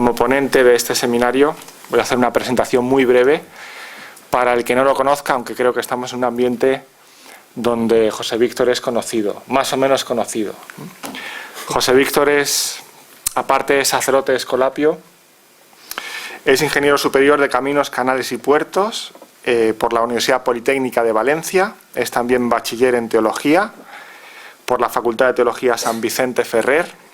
como ponente de este seminario. Voy a hacer una presentación muy breve para el que no lo conozca, aunque creo que estamos en un ambiente donde José Víctor es conocido, más o menos conocido. José Víctor es, aparte de sacerdote de Escolapio, es ingeniero superior de Caminos, Canales y Puertos por la Universidad Politécnica de Valencia, es también bachiller en Teología por la Facultad de Teología San Vicente Ferrer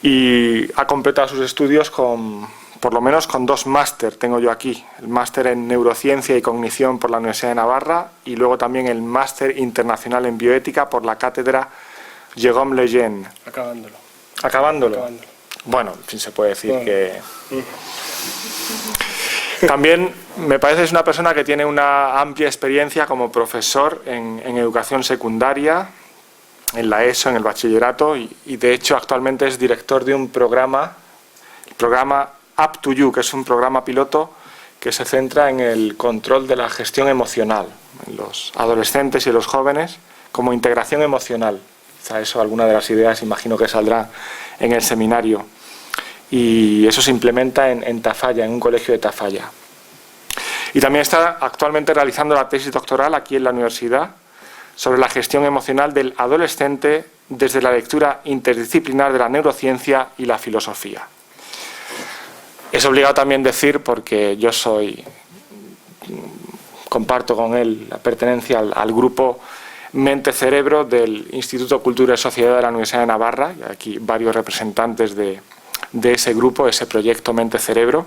y ha completado sus estudios por lo menos con 2 máster, tengo yo aquí, el máster en Neurociencia y Cognición por la Universidad de Navarra y luego también el máster internacional en Bioética por la Cátedra Jérôme Lejeune. ¿Acabándolo? Bueno, en fin, se puede decir que... También me parece que es una persona que tiene una amplia experiencia como profesor en educación secundaria, en la ESO, en el bachillerato, y de hecho actualmente es director de un programa, el programa Up to You, que es un programa piloto que se centra en el control de la gestión emocional en los adolescentes y los jóvenes como integración emocional. Quizá eso, alguna de las ideas, imagino que saldrá en el seminario. Y eso se implementa en Tafalla, en un colegio de Tafalla. Y también está actualmente realizando la tesis doctoral aquí en la universidad sobre la gestión emocional del adolescente desde la lectura interdisciplinar de la neurociencia y la filosofía. Es obligado también decir, porque yo comparto con él la pertenencia al grupo Mente-Cerebro del Instituto Cultura y Sociedad de la Universidad de Navarra, y aquí varios representantes de ese grupo, ese proyecto Mente-Cerebro.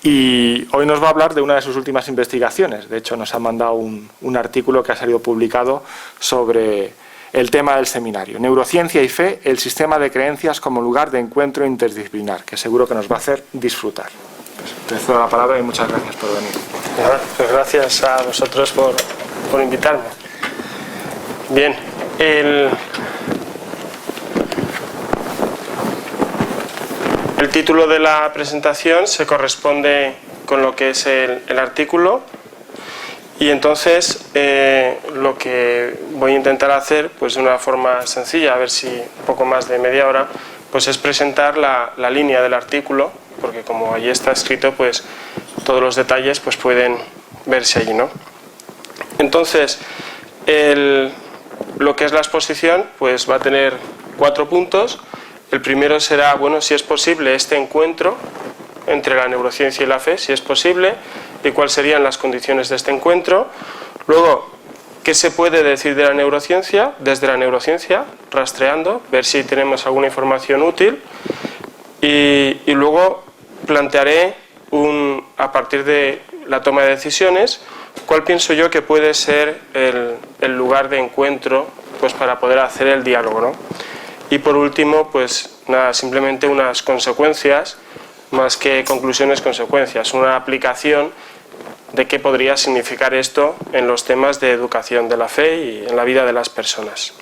Y hoy nos va a hablar de una de sus últimas investigaciones. De hecho, nos ha mandado un artículo que ha salido publicado sobre el tema del seminario. Neurociencia y fe, el sistema de creencias como lugar de encuentro interdisciplinar, que seguro que nos va a hacer disfrutar. Pues te cedo la palabra y muchas gracias por venir. Pues gracias a vosotros por invitarme. Bien, el título de la presentación se corresponde con lo que es el artículo y entonces lo que voy a intentar hacer pues de una forma sencilla, a ver si un poco más de media hora, pues es presentar la línea del artículo, porque como allí está escrito pues todos los detalles pues pueden verse allí, ¿no? Entonces lo que es la exposición pues va a tener 4 puntos. El primero será, bueno, si es posible este encuentro entre la neurociencia y la fe, si es posible, y cuáles serían las condiciones de este encuentro. Luego, ¿qué se puede decir de la neurociencia? Desde la neurociencia, rastreando, ver si tenemos alguna información útil. Y luego plantearé, a partir de la toma de decisiones, cuál pienso yo que puede ser el lugar de encuentro pues, para poder hacer el diálogo, ¿no? Y por último, pues nada, simplemente unas consecuencias, más que conclusiones, consecuencias, una aplicación de qué podría significar esto en los temas de educación de la fe y en la vida de las personas.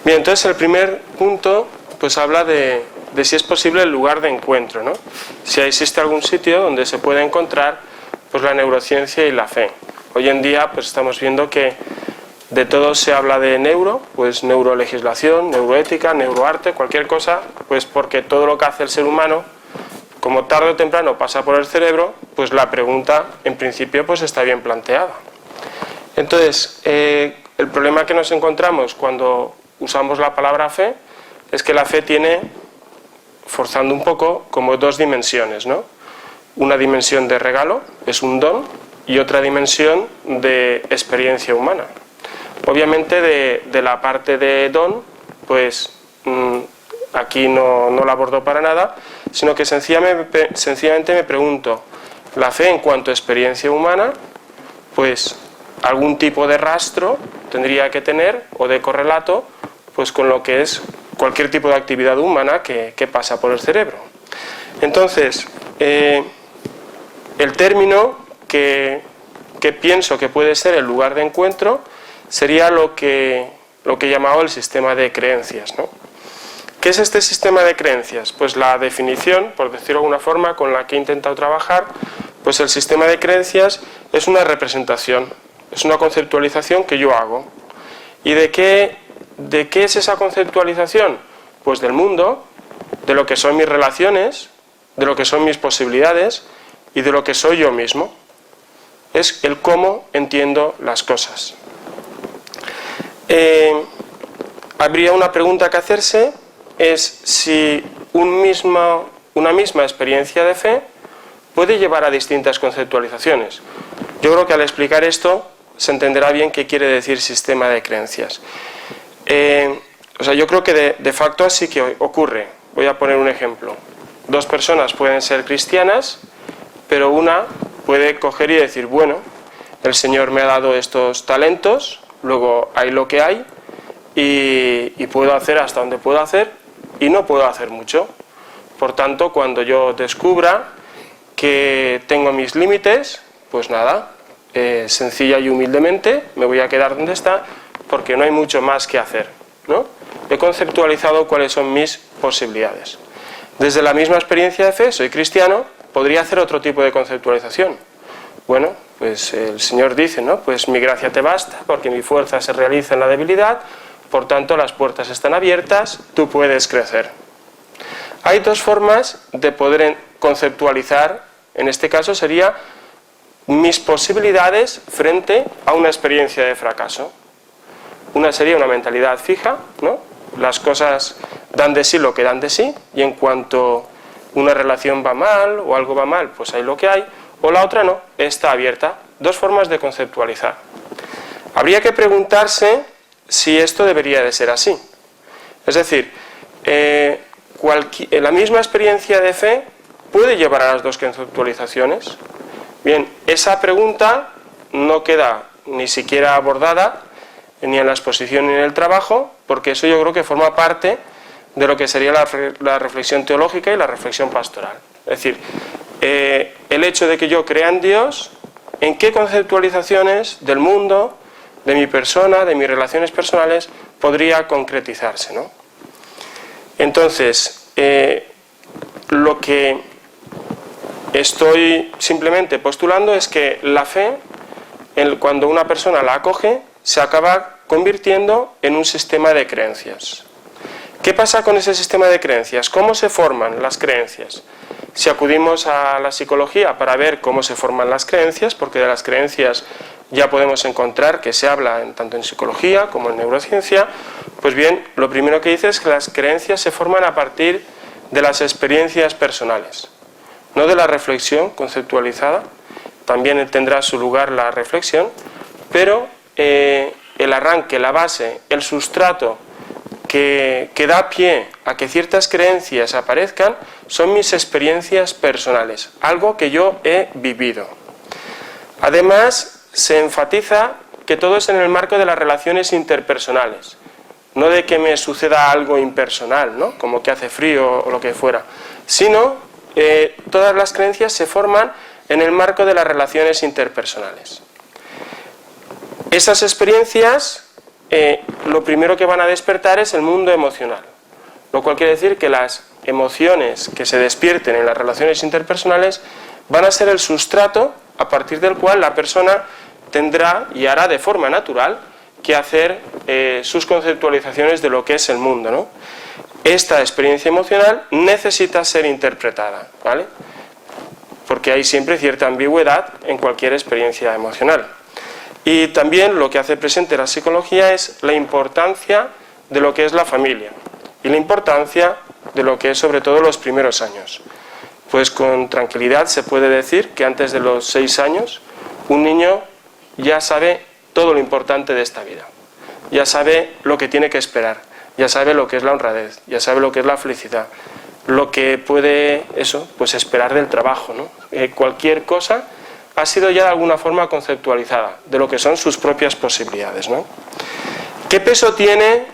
Bien, entonces el primer punto pues habla de si es posible el lugar de encuentro, ¿no? Si existe algún sitio donde se puede encontrar pues la neurociencia y la fe. Hoy en día pues estamos viendo que de todo se habla de pues neurolegislación, neuroética, neuroarte, cualquier cosa, pues porque todo lo que hace el ser humano, como tarde o temprano pasa por el cerebro, pues la pregunta en principio pues está bien planteada. Entonces, el problema que nos encontramos cuando usamos la palabra fe es que la fe tiene, forzando un poco, como 2 dimensiones, ¿no? Una dimensión de regalo, es un don, y otra dimensión de experiencia humana. Obviamente de la parte de don, pues aquí no la abordo para nada, sino que sencillamente me pregunto, la fe en cuanto a experiencia humana, pues algún tipo de rastro tendría que tener, o de correlato, pues con lo que es cualquier tipo de actividad humana que pasa por el cerebro. Entonces, el término que pienso que puede ser el lugar de encuentro sería lo que he llamado el sistema de creencias, ¿no? ¿Qué es este sistema de creencias? Pues la definición, por decirlo de alguna forma, con la que he intentado trabajar, pues el sistema de creencias es una representación, es una conceptualización que yo hago. ¿Y de qué es esa conceptualización? Pues del mundo, de lo que son mis relaciones, de lo que son mis posibilidades y de lo que soy yo mismo. Es el cómo entiendo las cosas. Habría una pregunta que hacerse, es si una misma experiencia de fe puede llevar a distintas conceptualizaciones. Yo creo que al explicar esto se entenderá bien qué quiere decir sistema de creencias. Yo creo que de facto así que ocurre. Voy a poner un ejemplo. Dos personas pueden ser cristianas, pero una puede coger y decir, bueno, el Señor me ha dado estos talentos, luego hay lo que hay, y puedo hacer hasta donde puedo hacer, y no puedo hacer mucho. Por tanto, cuando yo descubra que tengo mis límites, pues nada, sencilla y humildemente me voy a quedar donde está, porque no hay mucho más que hacer, ¿no? He conceptualizado cuáles son mis posibilidades. Desde la misma experiencia de fe, soy cristiano, podría hacer otro tipo de conceptualización. Bueno, pues el Señor dice, ¿no? Pues mi gracia te basta, porque mi fuerza se realiza en la debilidad, por tanto las puertas están abiertas, tú puedes crecer. Hay dos formas de poder conceptualizar, en este caso sería mis posibilidades frente a una experiencia de fracaso. Una sería una mentalidad fija, ¿no? Las cosas dan de sí lo que dan de sí, y en cuanto una relación va mal o algo va mal, pues hay lo que hay, o la otra no, está abierta. Dos formas de conceptualizar. Habría que preguntarse si esto debería de ser así. Es decir, la misma experiencia de fe puede llevar a las dos conceptualizaciones. Bien, esa pregunta no queda ni siquiera abordada ni en la exposición ni en el trabajo, porque eso yo creo que forma parte de lo que sería la reflexión teológica y la reflexión pastoral. Es decir, el hecho de que yo crea en Dios, ¿en qué conceptualizaciones del mundo, de mi persona, de mis relaciones personales, podría concretizarse, ¿no? Entonces, lo que estoy simplemente postulando es que la fe, cuando una persona la acoge, se acaba convirtiendo en un sistema de creencias. ¿Qué pasa con ese sistema de creencias? ¿Cómo se forman las creencias? Si acudimos a la psicología para ver cómo se forman las creencias, porque de las creencias ya podemos encontrar que se habla tanto en psicología como en neurociencia, pues bien, lo primero que dice es que las creencias se forman a partir de las experiencias personales, no de la reflexión conceptualizada. También tendrá su lugar la reflexión, pero el arranque, la base, el sustrato que da pie a que ciertas creencias aparezcan son mis experiencias personales, algo que yo he vivido. Además, se enfatiza que todo es en el marco de las relaciones interpersonales, no de que me suceda algo impersonal, ¿no? Como que hace frío o lo que fuera, sino todas las creencias se forman en el marco de las relaciones interpersonales. Esas experiencias, lo primero que van a despertar es el mundo emocional, lo cual quiere decir que las emociones que se despierten en las relaciones interpersonales van a ser el sustrato a partir del cual la persona tendrá y hará de forma natural que hacer sus conceptualizaciones de lo que es el mundo, ¿no? Esta experiencia emocional necesita ser interpretada, ¿vale? Porque hay siempre cierta ambigüedad en cualquier experiencia emocional. Y también lo que hace presente la psicología es la importancia de lo que es la familia y la importancia de lo que es sobre todo los primeros años. Pues con tranquilidad se puede decir que antes de los 6 años un niño ya sabe todo lo importante de esta vida, ya sabe lo que tiene que esperar, ya sabe lo que es la honradez, ya sabe lo que es la felicidad, lo que puede pues esperar del trabajo, ¿no? Cualquier cosa ha sido ya de alguna forma conceptualizada de lo que son sus propias posibilidades, ¿no? ¿Qué peso tiene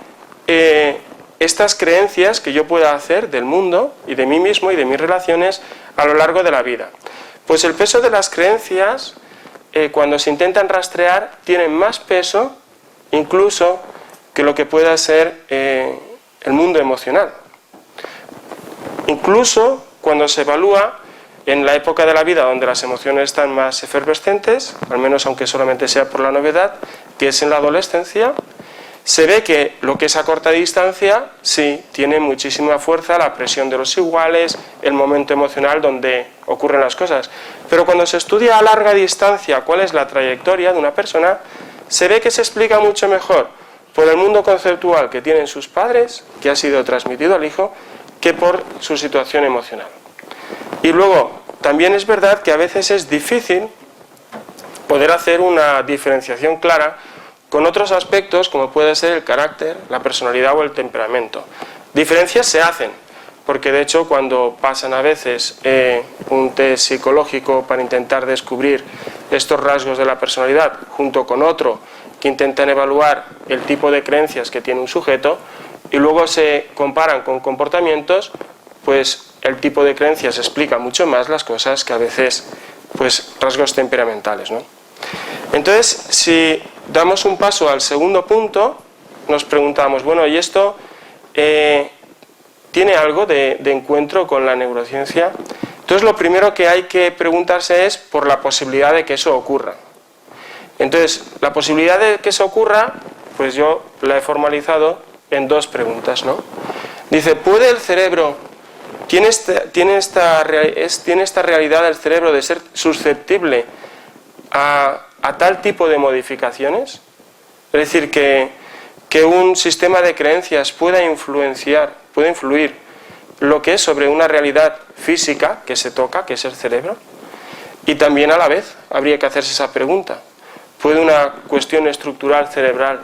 estas creencias que yo pueda hacer del mundo y de mí mismo y de mis relaciones a lo largo de la vida? Pues el peso de las creencias, cuando se intentan rastrear, tienen más peso incluso que lo que pueda ser el mundo emocional. Incluso cuando se evalúa en la época de la vida donde las emociones están más efervescentes, al menos aunque solamente sea por la novedad, que es en la adolescencia, se ve que Lo que es a corta distancia, sí, tiene muchísima fuerza la presión de los iguales, el momento emocional donde ocurren las cosas. Pero cuando se estudia a larga distancia cuál es la trayectoria de una persona, se ve que se explica mucho mejor por el mundo conceptual que tienen sus padres, que ha sido transmitido al hijo, que por su situación emocional. Y luego, también es verdad que a veces es difícil poder hacer una diferenciación clara con otros aspectos como puede ser el carácter, la personalidad o el temperamento. Diferencias se hacen, porque de hecho cuando pasan a veces un test psicológico para intentar descubrir estos rasgos de la personalidad junto con otro que intentan evaluar el tipo de creencias que tiene un sujeto y luego se comparan con comportamientos, pues el tipo de creencias explica mucho más las cosas que a veces pues rasgos temperamentales, ¿no? Entonces, si damos un paso al segundo punto, nos preguntamos, bueno, ¿y esto tiene algo de encuentro con la neurociencia? Entonces, lo primero que hay que preguntarse es por la posibilidad de que eso ocurra. Entonces, la posibilidad de que eso ocurra, pues yo la he formalizado en dos preguntas, ¿no? Dice, ¿puede el cerebro, tiene esta realidad del cerebro de ser susceptible a tal tipo de modificaciones? Es decir, que un sistema de creencias pueda influir lo que es sobre una realidad física que se toca, que es el cerebro. Y también a la vez habría que hacerse esa pregunta. ¿Puede una cuestión estructural cerebral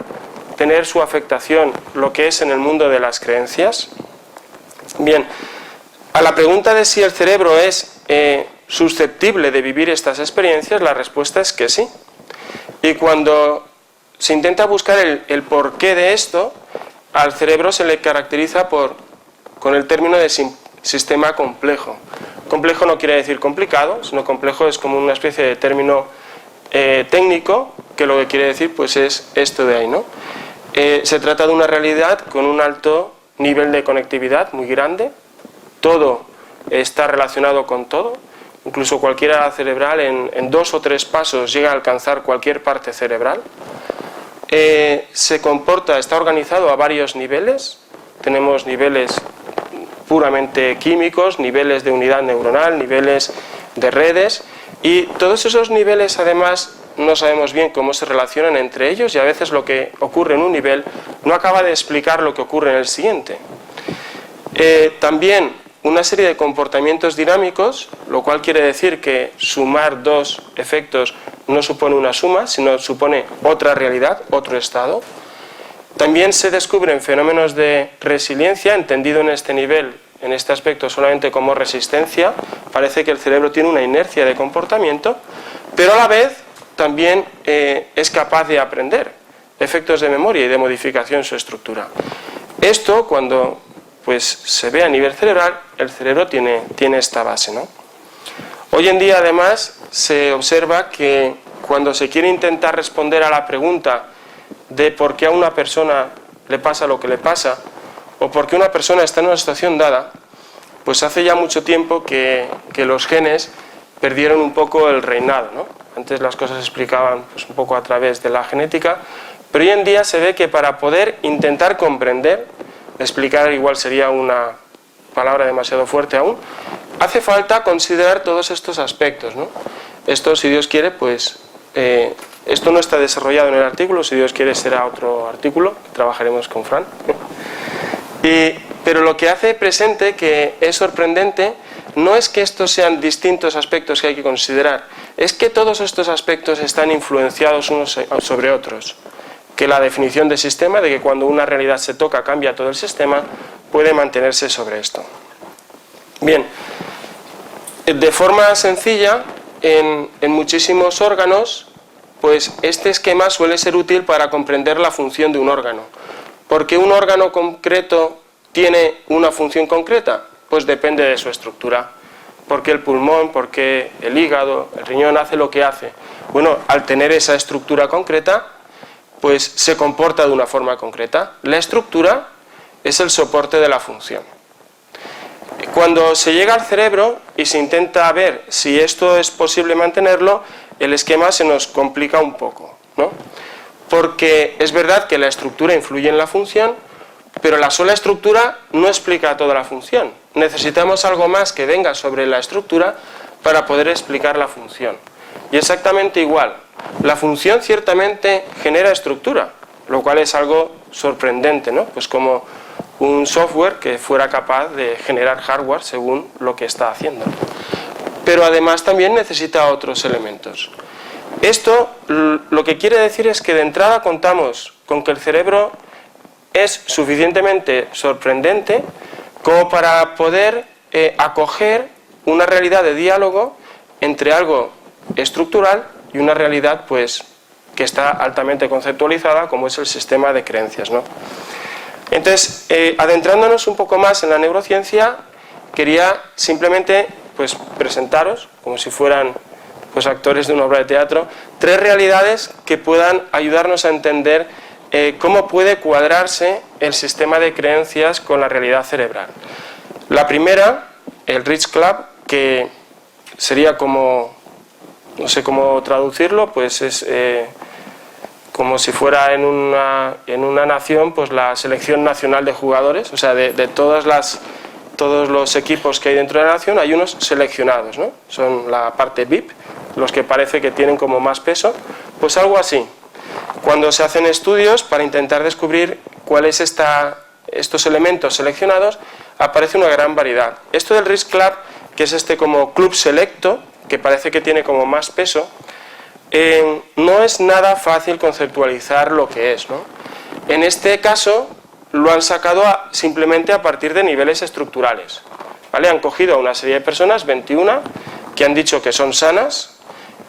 tener su afectación lo que es en el mundo de las creencias? Bien, a la pregunta de si el cerebro es susceptible de vivir estas experiencias, la respuesta es que sí. Y cuando se intenta buscar el porqué de esto, al cerebro se le caracteriza con el término de sistema complejo. Complejo no quiere decir complicado, sino complejo es como una especie de término técnico, que lo que quiere decir pues es esto de ahí, ¿no? Se trata de una realidad con un alto nivel de conectividad muy grande, todo está relacionado con todo, incluso cualquier área cerebral en 2 o 3 pasos llega a alcanzar cualquier parte cerebral. Está organizado a varios niveles, tenemos niveles puramente químicos, niveles de unidad neuronal, niveles de redes, y todos esos niveles además no sabemos bien cómo se relacionan entre ellos y a veces lo que ocurre en un nivel no acaba de explicar lo que ocurre en el siguiente. También una serie de comportamientos dinámicos, lo cual quiere decir que sumar dos efectos no supone una suma, sino supone otra realidad, otro estado. También se descubren fenómenos de resiliencia, entendido en este nivel, en este aspecto solamente como resistencia. Parece que el cerebro tiene una inercia de comportamiento, pero a la vez también es capaz de aprender efectos de memoria y de modificación en su estructura. Esto, cuando pues se ve a nivel cerebral, el cerebro tiene esta base, ¿no? Hoy en día, además, se observa que cuando se quiere intentar responder a la pregunta de por qué a una persona le pasa lo que le pasa, o por qué una persona está en una situación dada, pues hace ya mucho tiempo que los genes perdieron un poco el reinado, ¿no? Antes las cosas se explicaban pues, un poco a través de la genética, pero hoy en día se ve que para poder intentar comprender, explicar igual sería una palabra demasiado fuerte aún, hace falta considerar todos estos aspectos, ¿no? Esto, si Dios quiere, pues esto no está desarrollado en el artículo, si Dios quiere será otro artículo, trabajaremos con Fran. Pero lo que hace presente, que es sorprendente, no es que estos sean distintos aspectos que hay que considerar, es que todos estos aspectos están influenciados unos sobre otros. Que la definición de sistema, de que cuando una realidad se toca cambia todo el sistema, puede mantenerse sobre esto. Bien, de forma sencilla, en muchísimos órganos, pues este esquema suele ser útil para comprender la función de un órgano. ¿Por qué un órgano concreto tiene una función concreta? Pues depende de su estructura. ¿Por qué el pulmón? ¿Por qué el hígado? ¿El riñón hace lo que hace? Bueno, al tener esa estructura concreta, pues se comporta de una forma concreta. La estructura es el soporte de la función. Cuando se llega al cerebro y se intenta ver si esto es posible mantenerlo, el esquema se nos complica un poco, ¿no? porque es verdad que la estructura influye en la función, pero la sola estructura no explica toda la función. Necesitamos algo más que venga sobre la estructura para poder explicar la función. Y exactamente igual, la función ciertamente genera estructura, lo cual es algo sorprendente, ¿no? Pues como un software que fuera capaz de generar hardware según lo que está haciendo. Pero además también necesita otros elementos. Esto lo que quiere decir es que de entrada contamos con que el cerebro es suficientemente sorprendente como para poder acoger una realidad de diálogo entre algo estructural y una realidad pues que está altamente conceptualizada, como es el sistema de creencias, ¿no? Entonces, adentrándonos un poco más en la neurociencia, quería simplemente pues presentaros, como si fueran pues actores de una obra de teatro, 3 realidades que puedan ayudarnos a entender cómo puede cuadrarse el sistema de creencias con la realidad cerebral. La primera, el Rich Club, que sería como, no sé cómo traducirlo, pues es como si fuera en una nación, pues la selección nacional de jugadores, o sea, de todos los equipos que hay dentro de la nación, hay unos seleccionados, ¿no? Son la parte VIP, los que parece que tienen como más peso, pues algo así. Cuando se hacen estudios para intentar descubrir cuáles estos elementos seleccionados, aparece una gran variedad. Esto del Rich Club, que es este como club selecto, que parece que tiene como más peso, no es nada fácil conceptualizar lo que es, ¿no? En este caso lo han sacado simplemente a partir de niveles estructurales, ¿vale? Han cogido a una serie de personas, 21, que han dicho que son sanas,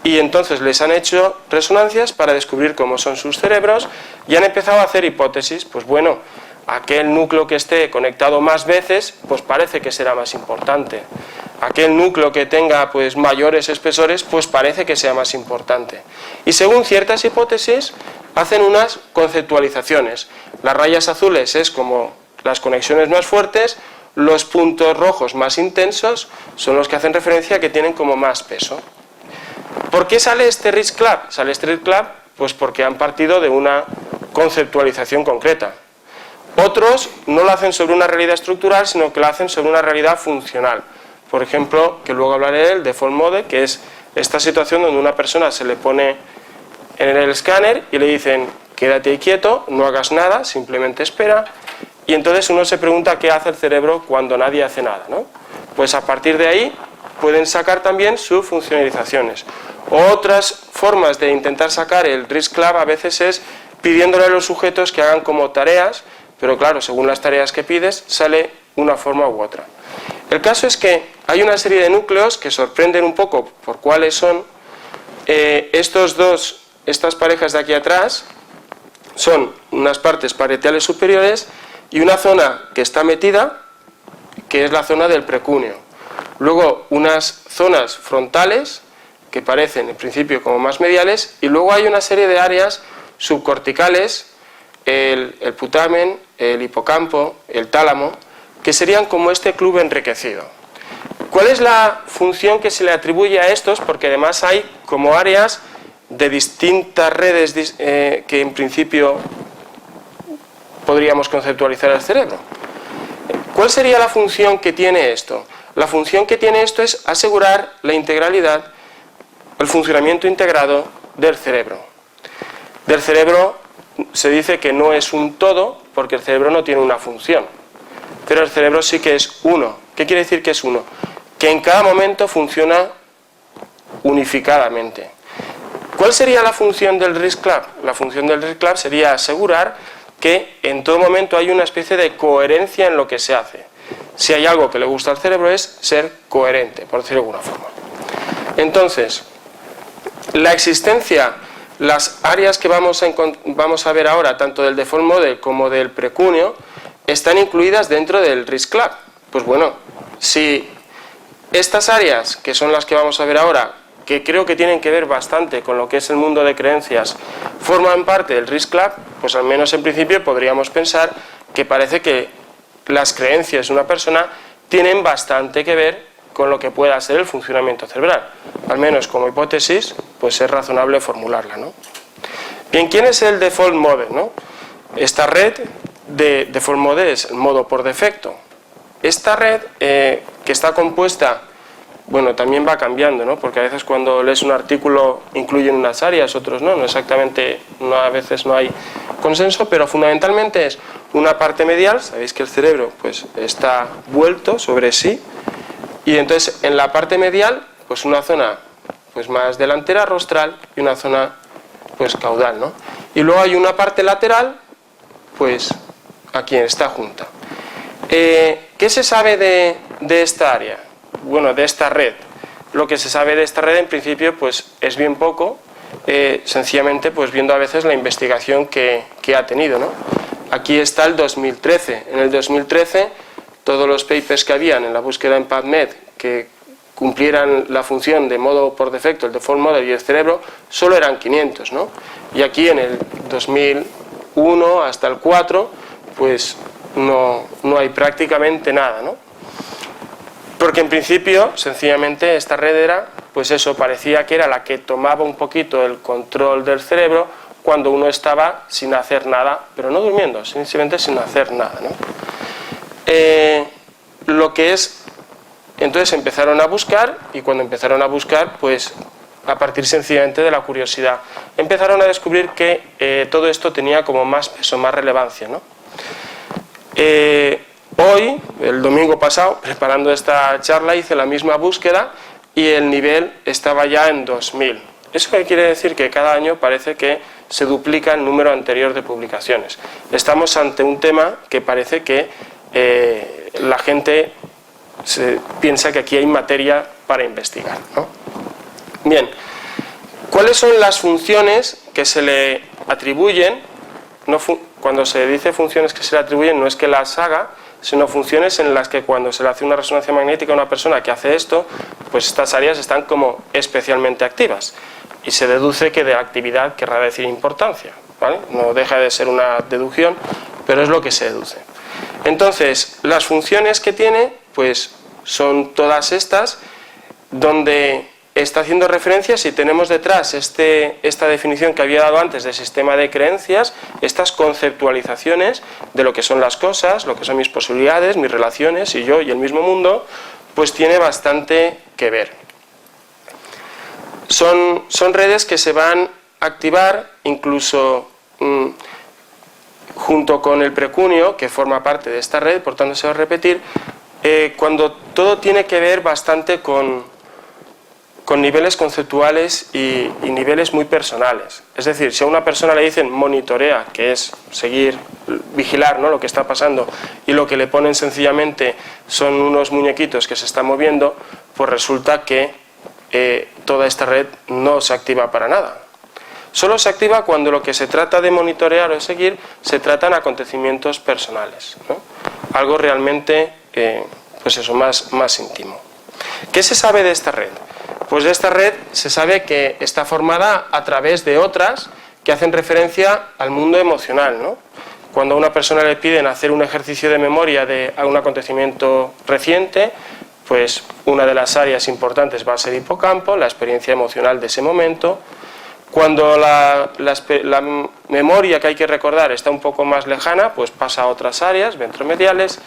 y entonces les han hecho resonancias para descubrir cómo son sus cerebros y han empezado a hacer hipótesis. Pues bueno, aquel núcleo que esté conectado más veces, pues parece que será más importante. Aquel núcleo que tenga pues mayores espesores, pues parece que sea más importante. Y según ciertas hipótesis, hacen unas conceptualizaciones. Las rayas azules es como las conexiones más fuertes, los puntos rojos más intensos son los que hacen referencia a que tienen como más peso. ¿Por qué sale este Rich Club? Sale este Rich Club pues porque han partido de una conceptualización concreta. Otros no lo hacen sobre una realidad estructural, sino que lo hacen sobre una realidad funcional. Por ejemplo, que luego hablaré del Default Mode, que es esta situación donde una persona se le pone en el escáner y le dicen quédate ahí quieto, no hagas nada, simplemente espera, y entonces uno se pregunta qué hace el cerebro cuando nadie hace nada, ¿no? Pues a partir de ahí pueden sacar también sus funcionalizaciones. Otras formas de intentar sacar el Rich Club a veces es pidiéndole a los sujetos que hagan como tareas, pero claro, según las tareas que pides, sale una forma u otra. El caso es que hay una serie de núcleos que sorprenden un poco por cuáles son. Estas parejas de aquí atrás son unas partes parietales superiores y una zona que está metida, que es la zona del precúneo. Luego unas zonas frontales que parecen en principio como más mediales, y luego hay una serie de áreas subcorticales, el putamen, el hipocampo, el tálamo, que serían como este club enriquecido. ¿Cuál es la función que se le atribuye a estos? Porque además hay como áreas de distintas redes que en principio podríamos conceptualizar el cerebro. ¿Cuál sería la función que tiene esto? La función que tiene esto es asegurar la integralidad, el funcionamiento integrado del cerebro. Del cerebro se dice que no es un todo porque el cerebro no tiene una función, pero el cerebro sí que es uno. ¿Qué quiere decir que es uno? Que en cada momento funciona unificadamente. ¿Cuál sería la función del Rich Club? La función del Rich Club sería asegurar que en todo momento hay una especie de coherencia en lo que se hace. Si hay algo que le gusta al cerebro es ser coherente, por decirlo de alguna forma. Entonces, la existencia, las áreas que vamos a ver ahora, tanto del Default Mode como del precúneo, están incluidas dentro del Rich Club. Pues bueno, si estas áreas, que son las que vamos a ver ahora, que creo que tienen que ver bastante con lo que es el mundo de creencias, forman parte del Rich Club, pues al menos en principio podríamos pensar que parece que las creencias de una persona tienen bastante que ver con lo que pueda ser el funcionamiento cerebral. Al menos como hipótesis, pues es razonable formularla, ¿no? Bien, ¿quién es el default mode, no? Esta red de default mode es el modo por defecto. Esta red que está compuesta, bueno, también va cambiando, ¿no? Porque a veces cuando lees un artículo incluyen unas áreas, otros no exactamente, a veces no hay consenso, pero fundamentalmente es una parte medial. Sabéis que el cerebro pues está vuelto sobre sí, y entonces en la parte medial pues una zona pues más delantera, rostral, y una zona pues caudal, ¿no? Y luego hay una parte lateral, pues aquí está junta. ¿Qué se sabe de esta área? Bueno, de esta red. Lo que se sabe de esta red en principio pues es bien poco, sencillamente pues viendo a veces la investigación que ha tenido, ¿no? Aquí está el 2013. En el 2013 todos los papers que habían en la búsqueda en PubMed que cumplieran la función de modo por defecto, el default mode y el cerebro, solo eran 500, ¿no? Y aquí en el 2001 hasta el 4 pues no hay prácticamente nada, ¿no? Porque en principio, sencillamente, esta red era, pues eso, parecía que era la que tomaba un poquito el control del cerebro cuando uno estaba sin hacer nada, pero no durmiendo, simplemente sin hacer nada, ¿no? Lo que es, entonces empezaron a buscar, y cuando empezaron a buscar, pues a partir sencillamente de la curiosidad, empezaron a descubrir que todo esto tenía como más peso, más relevancia, ¿no? Hoy, el domingo pasado, preparando esta charla, hice la misma búsqueda y el nivel estaba ya en 2000. ¿Eso qué quiere decir? Que cada año parece que se duplica el número anterior de publicaciones. Estamos ante un tema que parece que la gente piensa que aquí hay materia para investigar, ¿no? Bien, ¿cuáles son las funciones que se le atribuyen? Cuando se dice funciones que se le atribuyen, no es que las haga, sino funciones en las que cuando se le hace una resonancia magnética a una persona que hace esto, pues estas áreas están como especialmente activas. Y se deduce que de actividad querrá decir importancia, ¿vale? No deja de ser una deducción, pero es lo que se deduce. Entonces, las funciones que tiene, pues son todas estas, donde está haciendo referencia, si tenemos detrás esta definición que había dado antes de sistema de creencias, estas conceptualizaciones de lo que son las cosas, lo que son mis posibilidades, mis relaciones y yo y el mismo mundo, pues tiene bastante que ver. Son redes que se van a activar incluso junto con el precunio, que forma parte de esta red, por tanto se va a repetir, cuando todo tiene que ver bastante con niveles conceptuales y niveles muy personales. Es decir, si a una persona le dicen monitorea, que es seguir, vigilar, ¿no?, lo que está pasando, y lo que le ponen sencillamente son unos muñequitos que se están moviendo, pues resulta que toda esta red no se activa para nada. Solo se activa cuando lo que se trata de monitorear o de seguir se tratan acontecimientos personales, ¿no? Algo realmente, pues eso, más íntimo. ¿Qué se sabe de esta red? Pues de esta red se sabe que está formada a través de otras que hacen referencia al mundo emocional, ¿no? Cuando a una persona le piden hacer un ejercicio de memoria de un acontecimiento reciente, pues una de las áreas importantes va a ser hipocampo, la experiencia emocional de ese momento. Cuando la memoria que hay que recordar está un poco más lejana, pues pasa a otras áreas ventromediales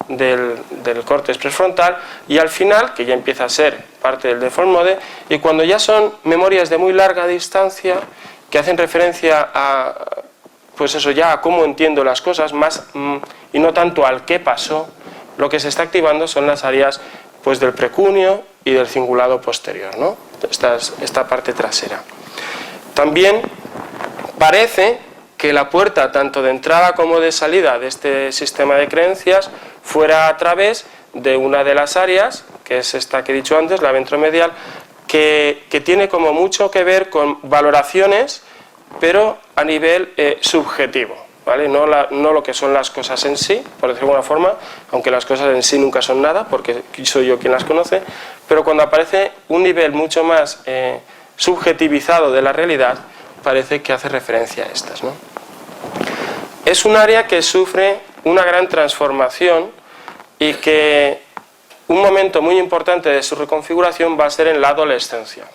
del córtex prefrontal, y al final, que ya empieza a ser parte del default mode, y cuando ya son memorias de muy larga distancia que hacen referencia a, pues eso, ya a cómo entiendo las cosas más y no tanto al qué pasó, lo que se está activando son las áreas pues del precunio y del cingulado posterior, ¿no? Esta parte trasera. También parece que la puerta tanto de entrada como de salida de este sistema de creencias fuera a través de una de las áreas, que es esta que he dicho antes, la ventromedial, que tiene como mucho que ver con valoraciones, pero a nivel subjetivo, ¿vale? No lo que son las cosas en sí, por decirlo de alguna forma, aunque las cosas en sí nunca son nada, porque soy yo quien las conoce, pero cuando aparece un nivel mucho más subjetivizado de la realidad, parece que hace referencia a estas, ¿no? Es un área que sufre una gran transformación y que un momento muy importante de su reconfiguración va a ser en la adolescencia.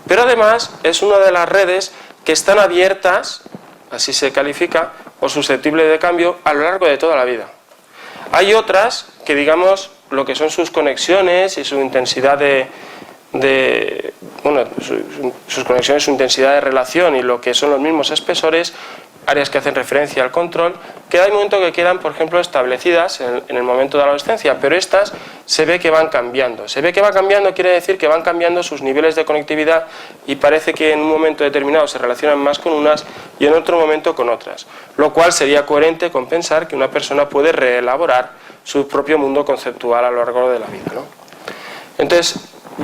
Pero además es una de las redes que están abiertas, así se califica, o susceptibles de cambio a lo largo de toda la vida. Hay otras que, digamos, lo que son sus conexiones y su intensidad sus conexiones, su intensidad de relación y lo que son los mismos espesores, áreas que hacen referencia al control, que hay momentos que quedan, por ejemplo, establecidas en el momento de la adolescencia, pero estas se ve que van cambiando. Se ve que va cambiando quiere decir que van cambiando sus niveles de conectividad y parece que en un momento determinado se relacionan más con unas y en otro momento con otras, lo cual sería coherente con pensar que una persona puede reelaborar su propio mundo conceptual a lo largo de la vida, ¿no? Entonces,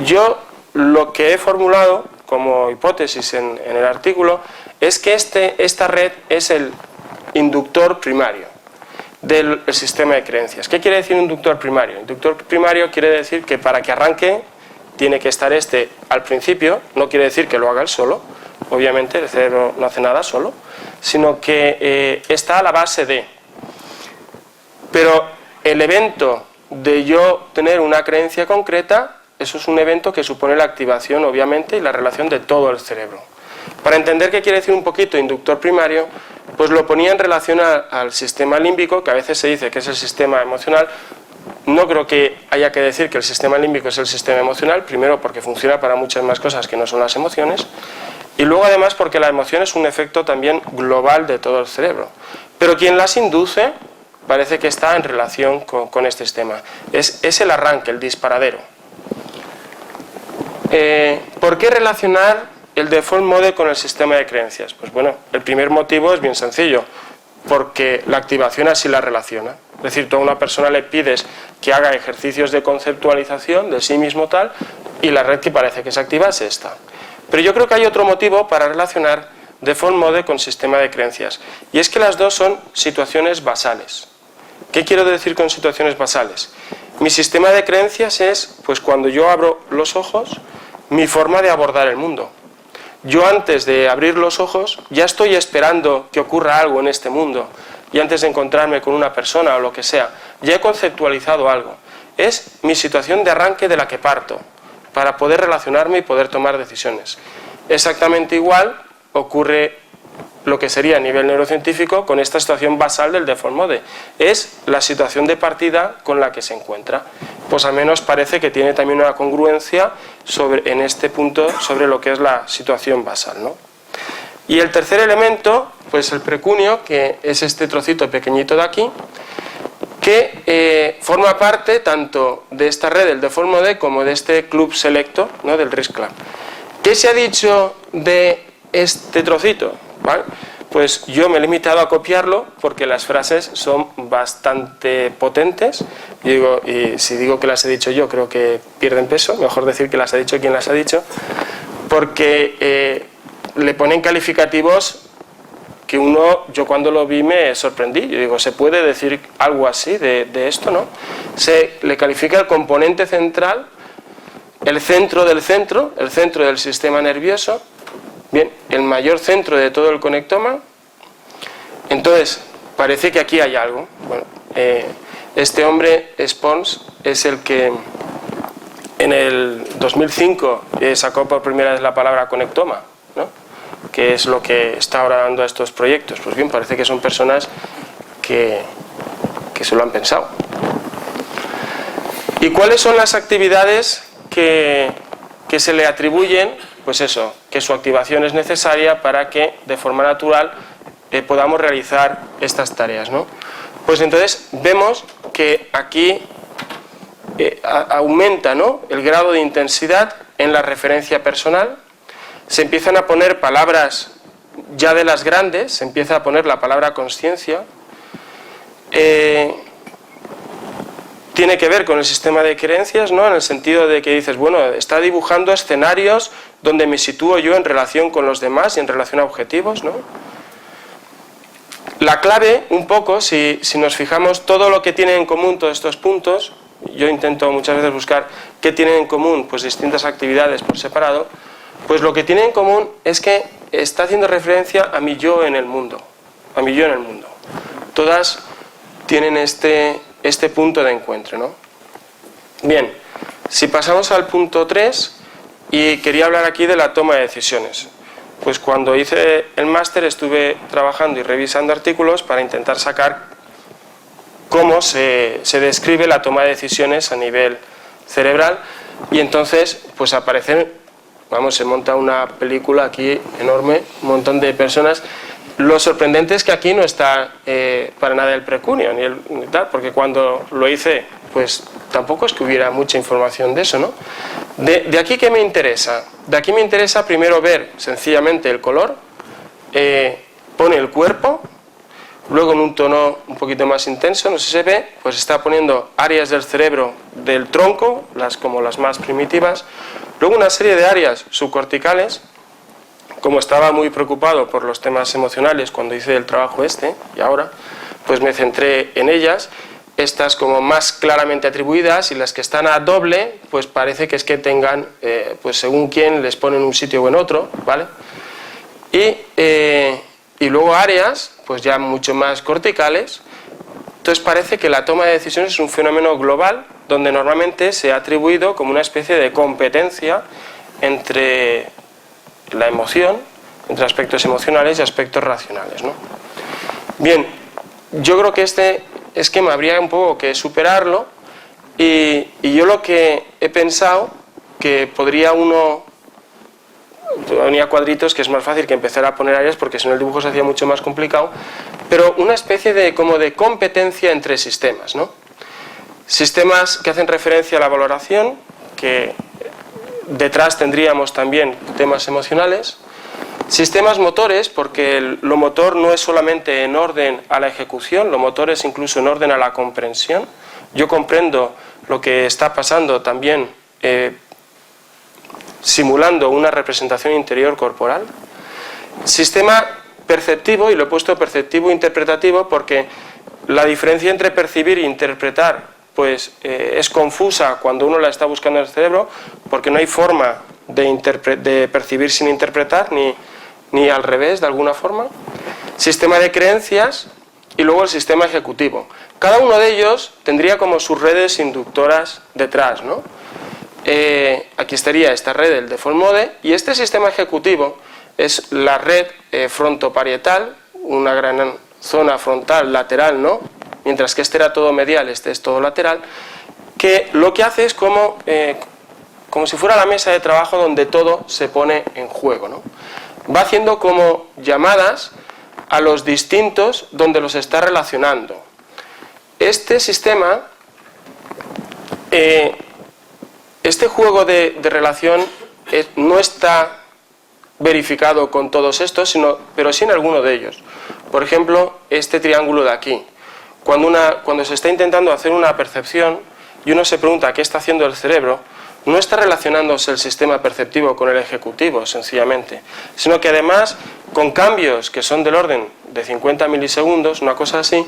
yo lo que he formulado como hipótesis en el artículo es que esta red es el inductor primario del sistema de creencias. ¿Qué quiere decir inductor primario? Inductor primario quiere decir que para que arranque tiene que estar al principio, no quiere decir que lo haga él solo, obviamente el cerebro no hace nada solo, sino que está a la base de. Pero el evento de yo tener una creencia concreta, eso es un evento que supone la activación, obviamente, y la relación de todo el cerebro. Para entender qué quiere decir un poquito inductor primario, pues lo ponía en relación al sistema límbico, que a veces se dice que es el sistema emocional. No creo que haya que decir que el sistema límbico es el sistema emocional, primero porque funciona para muchas más cosas que no son las emociones, y luego además porque la emoción es un efecto también global de todo el cerebro. Pero quien las induce parece que está en relación con este sistema. Es el arranque, el disparadero. ¿Por qué relacionar el default mode con el sistema de creencias? Pues bueno, el primer motivo es bien sencillo, porque la activación así la relaciona. Es decir, tú a una persona le pides que haga ejercicios de conceptualización de sí mismo tal, y la red que parece que se activa es esta. Pero yo creo que hay otro motivo para relacionar default mode con sistema de creencias, y es que las dos son situaciones basales. ¿Qué quiero decir con situaciones basales? Mi sistema de creencias es, pues cuando yo abro los ojos, mi forma de abordar el mundo. Yo antes de abrir los ojos ya estoy esperando que ocurra algo en este mundo, y antes de encontrarme con una persona o lo que sea, ya he conceptualizado algo. Es mi situación de arranque de la que parto, para poder relacionarme y poder tomar decisiones. Exactamente igual ocurre lo que sería a nivel neurocientífico con esta situación basal del default mode. Es la situación de partida con la que se encuentra. Pues al menos parece que tiene también una congruencia en este punto sobre lo que es la situación basal, ¿no? Y el tercer elemento, pues el precunio, que es este trocito pequeñito de aquí, que forma parte tanto de esta red del default mode como de este club selecto, ¿no?, del Risk Club. ¿Qué se ha dicho de este trocito? ¿Vale? Pues yo me he limitado a copiarlo porque las frases son bastante potentes. Y si digo que las he dicho yo, creo que pierden peso. Mejor decir que las ha dicho quien las ha dicho, porque le ponen calificativos que yo cuando lo vi me sorprendí. Yo digo, ¿se puede decir algo así de esto, no? Se le califica el componente central, el centro del centro, el centro del sistema nervioso, bien, el mayor centro de todo el conectoma. Entonces, parece que aquí hay algo. Bueno, este hombre, Spons, es el que en el 2005 sacó por primera vez la palabra conectoma, ¿no?, que es lo que está ahora dando a estos proyectos. Pues bien, parece que son personas que se lo han pensado. ¿Y cuáles son las actividades que se le atribuyen? Pues eso, que su activación es necesaria para que de forma natural podamos realizar estas tareas, ¿no? Pues entonces vemos que aquí aumenta, ¿no?, el grado de intensidad en la referencia personal. Se empiezan a poner palabras ya de las grandes, se empieza a poner la palabra consciencia. Tiene que ver con el sistema de creencias, ¿no?, en el sentido de que dices, bueno, está dibujando escenarios donde me sitúo yo en relación con los demás y en relación a objetivos, ¿no? La clave, un poco, si nos fijamos todo lo que tienen en común todos estos puntos, yo intento muchas veces buscar qué tienen en común, pues distintas actividades por separado, pues lo que tienen en común es que está haciendo referencia a mi yo en el mundo, a mi yo en el mundo. Todas tienen este punto de encuentro, ¿no? Bien, si pasamos al punto 3, y quería hablar aquí de la toma de decisiones. pues cuando hice el máster estuve trabajando y revisando artículos para intentar sacar cómo se describe la toma de decisiones a nivel cerebral, y entonces pues aparecen, se monta una película aquí enorme, un montón de personas. Lo sorprendente es que aquí no está para nada el precunio ni tal, porque cuando lo hice pues tampoco es que hubiera mucha información de eso, ¿no? De aquí, ¿qué me interesa? De aquí me interesa primero ver sencillamente el color, pone el cuerpo, luego en un tono un poquito más intenso, no sé si se ve, pues está poniendo áreas del cerebro del tronco, como las más primitivas, luego una serie de áreas subcorticales. Como estaba muy preocupado por los temas emocionales cuando hice el trabajo y ahora, pues me centré en ellas, estas como más claramente atribuidas, y las que están a doble, pues parece que es que tengan, pues según quién les ponen un sitio o en otro, ¿vale? Y luego áreas, pues ya mucho más corticales. Entonces parece que la toma de decisiones es un fenómeno global, donde normalmente se ha atribuido como una especie de competencia entre la emoción, entre aspectos emocionales y aspectos racionales, ¿no? Bien, yo creo que este esquema habría un poco que superarlo, y yo lo que he pensado que podría uno, ponía cuadritos, que es más fácil que empezar a poner áreas, porque si no el dibujo se hacía mucho más complicado, pero una especie de como de competencia entre sistemas, ¿no? Sistemas que hacen referencia a la valoración, que detrás tendríamos también temas emocionales, sistemas motores, porque lo motor no es solamente en orden a la ejecución, lo motor es incluso en orden a la comprensión. Yo comprendo lo que está pasando también simulando una representación interior corporal. Sistema perceptivo, y lo he puesto perceptivo interpretativo porque la diferencia entre percibir e interpretar pues es confusa cuando uno la está buscando en el cerebro, porque no hay forma de percibir sin interpretar, ni al revés, de alguna forma. Sistema de creencias, y luego el sistema ejecutivo. Cada uno de ellos tendría como sus redes inductoras detrás, ¿no? Aquí estaría esta red, el default mode, y este sistema ejecutivo es la red frontoparietal, una gran zona frontal lateral, ¿no? Mientras que este era todo medial, este es todo lateral, que lo que hace es como si fuera la mesa de trabajo donde todo se pone en juego, ¿no? Va haciendo como llamadas a los distintos donde los está relacionando. Este sistema, este juego de relación no está verificado con todos estos, pero sí en alguno de ellos. Por ejemplo, este triángulo de aquí. Cuando se está intentando hacer una percepción y uno se pregunta qué está haciendo el cerebro, no está relacionándose el sistema perceptivo con el ejecutivo, sencillamente, sino que además, con cambios que son del orden de 50 milisegundos, una cosa así,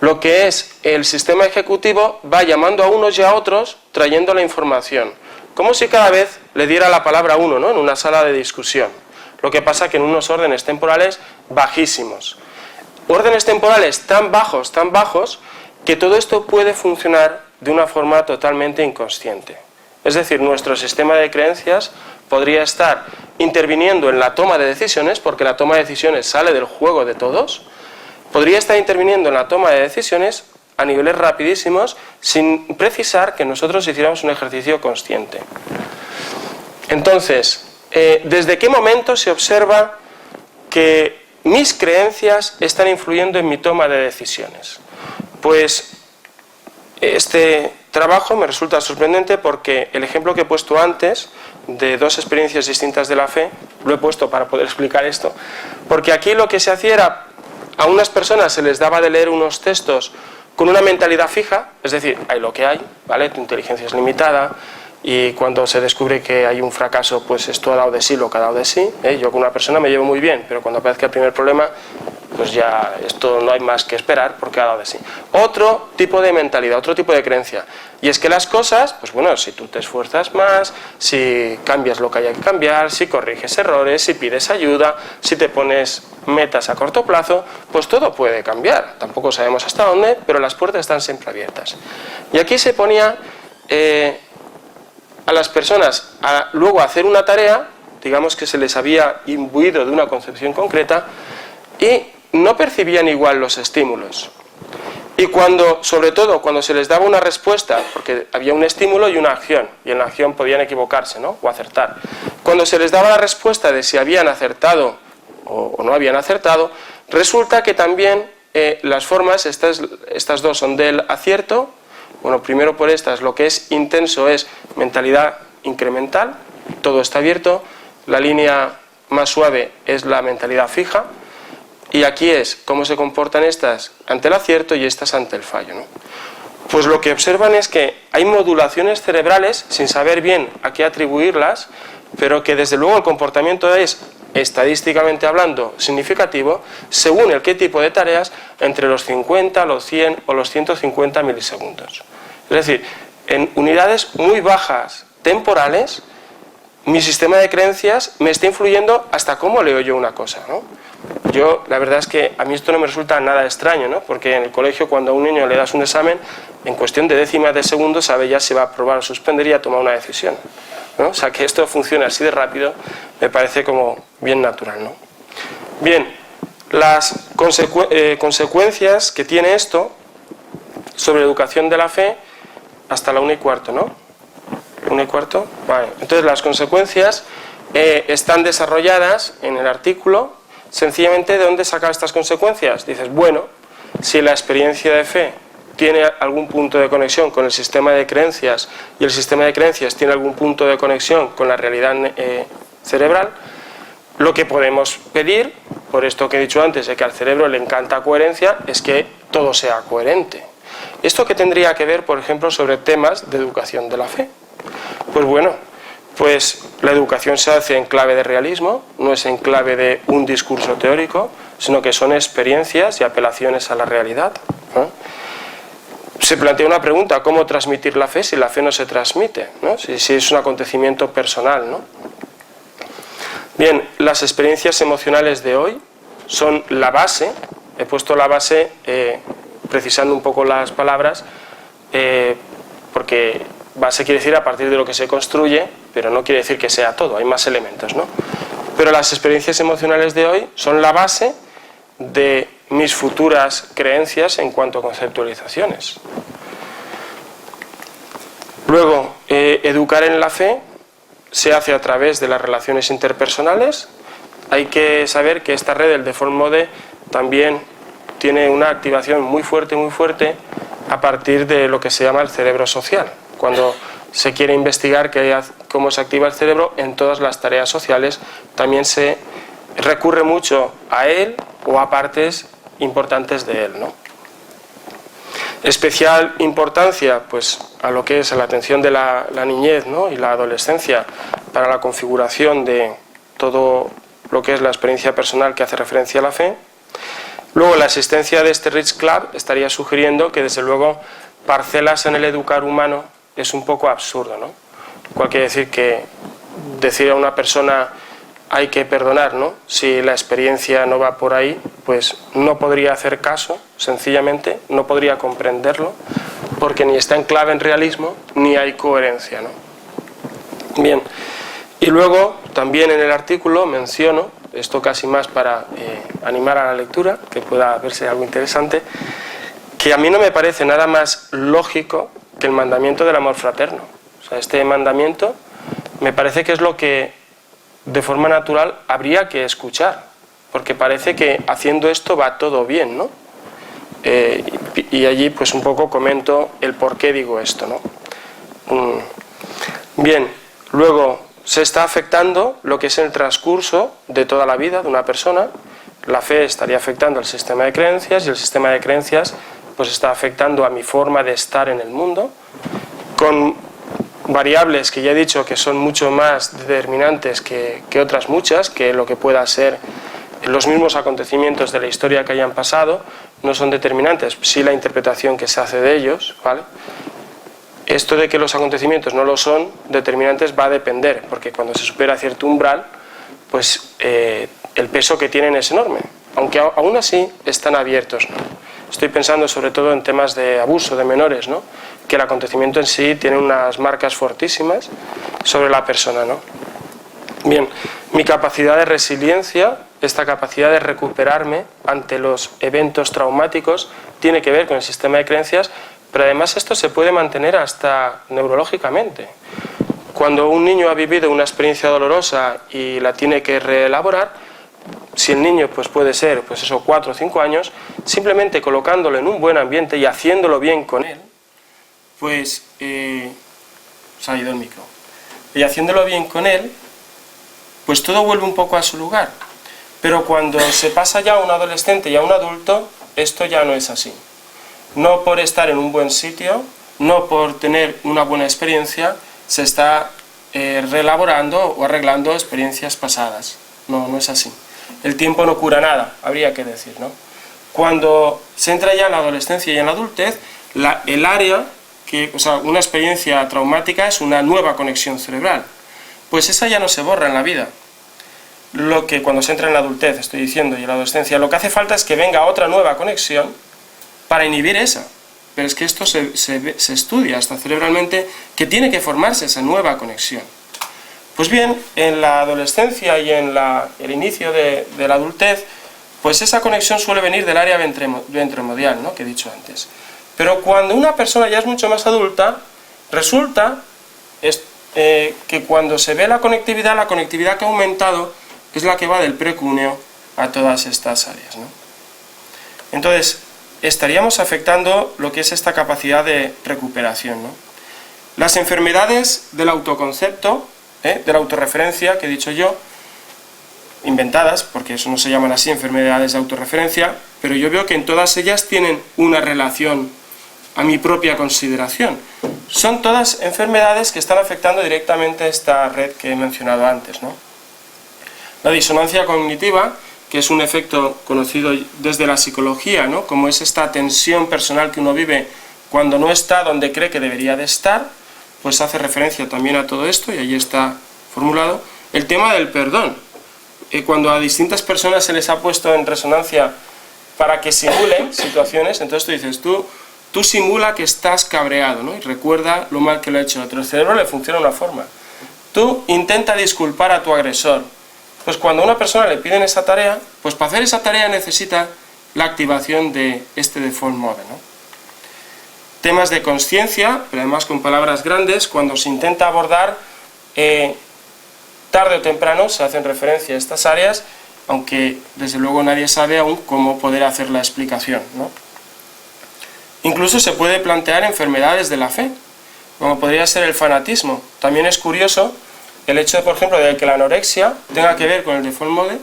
lo que es el sistema ejecutivo va llamando a unos y a otros, trayendo la información, como si cada vez le diera la palabra a uno, ¿no?, en una sala de discusión. Lo que pasa que en unos órdenes temporales bajísimos. Órdenes temporales tan bajos, que todo esto puede funcionar de una forma totalmente inconsciente. Es decir, nuestro sistema de creencias podría estar interviniendo en la toma de decisiones, porque la toma de decisiones sale del juego de todos, podría estar interviniendo en la toma de decisiones a niveles rapidísimos, sin precisar que nosotros hiciéramos un ejercicio consciente. Entonces, ¿desde qué momento se observa que mis creencias están influyendo en mi toma de decisiones? Pues este trabajo me resulta sorprendente porque el ejemplo que he puesto antes de dos experiencias distintas de la fe, lo he puesto para poder explicar esto, porque aquí lo que se hacía era, a unas personas se les daba de leer unos textos con una mentalidad fija, es decir, hay lo que hay, ¿vale? Tu inteligencia es limitada, y cuando se descubre que hay un fracaso, pues esto ha dado de sí lo que ha dado de sí, ¿eh? Yo con una persona me llevo muy bien, pero cuando aparezca el primer problema, pues ya esto no hay más que esperar porque ha dado de sí. Otro tipo de mentalidad, otro tipo de creencia, y es que las cosas, pues bueno, si tú te esfuerzas más, si cambias lo que haya que cambiar, si corriges errores, si pides ayuda, si te pones metas a corto plazo, pues todo puede cambiar. Tampoco sabemos hasta dónde, pero las puertas están siempre abiertas. Y aquí se ponía a las personas luego a hacer una tarea digamos que se les había imbuido de una concepción concreta y no percibían igual los estímulos. Y sobre todo cuando se les daba una respuesta, porque había un estímulo y una acción, y en la acción podían equivocarse, ¿no?, o acertar. Cuando se les daba la respuesta de si habían acertado o no habían acertado, resulta que también las formas, estas dos son del acierto. Bueno, primero por estas, lo que es intenso es mentalidad incremental, todo está abierto, la línea más suave es la mentalidad fija, y aquí es cómo se comportan estas ante el acierto y estas ante el fallo, ¿no? Pues lo que observan es que hay modulaciones cerebrales, sin saber bien a qué atribuirlas, pero que desde luego el comportamiento es, estadísticamente hablando, significativo, según el qué tipo de tareas, entre los 50, los 100 o los 150 milisegundos. Es decir, en unidades muy bajas temporales, mi sistema de creencias me está influyendo hasta cómo leo yo una cosa, ¿no? Yo, la verdad es que a mí esto no me resulta nada extraño, ¿no? Porque en el colegio, cuando a un niño le das un examen, en cuestión de décimas de segundo sabe ya si va a aprobar o suspender y a tomar una decisión, ¿no? O sea, que esto funcione así de rápido me parece como bien natural, ¿no? Bien, las consecuencias que tiene esto sobre la educación de la fe hasta la 1:15, ¿no? 1:15, vale. Entonces las consecuencias están desarrolladas en el artículo. Sencillamente, ¿de dónde sacar estas consecuencias? Dices, bueno, si la experiencia de fe tiene algún punto de conexión con el sistema de creencias y el sistema de creencias tiene algún punto de conexión con la realidad cerebral, lo que podemos pedir, por esto que he dicho antes, de que al cerebro le encanta coherencia, es que todo sea coherente. ¿Esto qué tendría que ver, por ejemplo, sobre temas de educación de la fe? Pues bueno, pues la educación se hace en clave de realismo, no es en clave de un discurso teórico, sino que son experiencias y apelaciones a la realidad, ¿no? Se plantea una pregunta, ¿cómo transmitir la fe si la fe no se transmite, ¿no? Si es un acontecimiento personal, ¿no? Bien, las experiencias emocionales de hoy son la base, he puesto la base precisando un poco las palabras, porque base quiere decir a partir de lo que se construye, pero no quiere decir que sea todo, hay más elementos, ¿no? Pero las experiencias emocionales de hoy son la base de mis futuras creencias en cuanto a conceptualizaciones. Luego, educar en la fe se hace a través de las relaciones interpersonales. Hay que saber que esta red del Default Mode también tiene una activación muy fuerte a partir de lo que se llama el cerebro social. Cuando se quiere investigar cómo se activa el cerebro en todas las tareas sociales, también se recurre mucho a él o a partes importantes de él, ¿no? Especial importancia, pues, a lo que es la atención de la niñez, ¿no?, y la adolescencia para la configuración de todo lo que es la experiencia personal que hace referencia a la fe. Luego, la existencia de este Rich Club estaría sugiriendo que, desde luego, parcelas en el educar humano es un poco absurdo, ¿no? Cual quiere decir que decir a una persona hay que perdonar, ¿no?, si la experiencia no va por ahí, pues no podría hacer caso, sencillamente, no podría comprenderlo, porque ni está en clave en realismo, ni hay coherencia, ¿no? Bien, y luego también en el artículo menciono, esto casi más para animar a la lectura, que pueda verse algo interesante, que a mí no me parece nada más lógico que el mandamiento del amor fraterno. O sea, este mandamiento me parece que es lo que de forma natural habría que escuchar, porque parece que haciendo esto va todo bien, ¿no? Y allí pues un poco comento el por qué digo esto, ¿no? Bien, luego se está afectando lo que es el transcurso de toda la vida de una persona. La fe estaría afectando al sistema de creencias y el sistema de creencias pues está afectando a mi forma de estar en el mundo, con variables que ya he dicho que son mucho más determinantes que otras muchas, que lo que pueda ser los mismos acontecimientos de la historia que hayan pasado no son determinantes, sí la interpretación que se hace de ellos, ¿vale? Esto de que los acontecimientos no lo son determinantes va a depender, porque cuando se supera cierto umbral, pues el peso que tienen es enorme, aunque aún así están abiertos, ¿no? Estoy pensando sobre todo en temas de abuso de menores, ¿no?, que el acontecimiento en sí tiene unas marcas fortísimas sobre la persona, ¿no? Bien, mi capacidad de resiliencia, esta capacidad de recuperarme ante los eventos traumáticos, tiene que ver con el sistema de creencias, pero además esto se puede mantener hasta neurológicamente. Cuando un niño ha vivido una experiencia dolorosa y la tiene que reelaborar, si el niño pues puede ser 4 o 5 años, simplemente colocándolo en un buen ambiente y haciéndolo bien con él, pues se ha ido el micro. Y haciéndolo bien con él, pues todo vuelve un poco a su lugar. Pero cuando se pasa ya a un adolescente y a un adulto, esto ya no es así. No por estar en un buen sitio, no por tener una buena experiencia, se está reelaborando o arreglando experiencias pasadas. No, no es así. El tiempo no cura nada, habría que decir, ¿no? Cuando se entra ya en la adolescencia y en la adultez, el área, una experiencia traumática es una nueva conexión cerebral. Pues esa ya no se borra en la vida. Lo que cuando se entra en la adultez, estoy diciendo, y en la adolescencia, lo que hace falta es que venga otra nueva conexión para inhibir esa. Pero es que esto se estudia hasta cerebralmente, que tiene que formarse esa nueva conexión. Pues bien, en la adolescencia y en el inicio de la adultez, pues esa conexión suele venir del área ventromedial, ¿no?, que he dicho antes. Pero cuando una persona ya es mucho más adulta, resulta que cuando se ve la conectividad que ha aumentado es la que va del precúneo a todas estas áreas, ¿no? Entonces, estaríamos afectando lo que es esta capacidad de recuperación, ¿no? Las enfermedades del autoconcepto, de la autorreferencia, que he dicho yo, inventadas, porque eso no se llaman así, enfermedades de autorreferencia, pero yo veo que en todas ellas tienen una relación a mi propia consideración. Son todas enfermedades que están afectando directamente esta red que he mencionado antes, ¿no? La disonancia cognitiva, que es un efecto conocido desde la psicología, ¿no?, como es esta tensión personal que uno vive cuando no está donde cree que debería de estar, pues hace referencia también a todo esto, y allí está formulado. El tema del perdón, cuando a distintas personas se les ha puesto en resonancia para que simulen situaciones, entonces tú dices, tú simula que estás cabreado, ¿no?, y recuerda lo mal que lo ha hecho el otro. El cerebro le funciona de una forma. Tú intenta disculpar a tu agresor. Pues cuando a una persona le piden esa tarea, pues para hacer esa tarea necesita la activación de este default mode, ¿no? Temas de consciencia, pero además con palabras grandes, cuando se intenta abordar, tarde o temprano se hacen referencia a estas áreas, aunque desde luego nadie sabe aún cómo poder hacer la explicación, ¿no? Incluso se puede plantear enfermedades de la fe, como podría ser el fanatismo. También es curioso el hecho, por ejemplo, de que la anorexia tenga que ver con el default mode.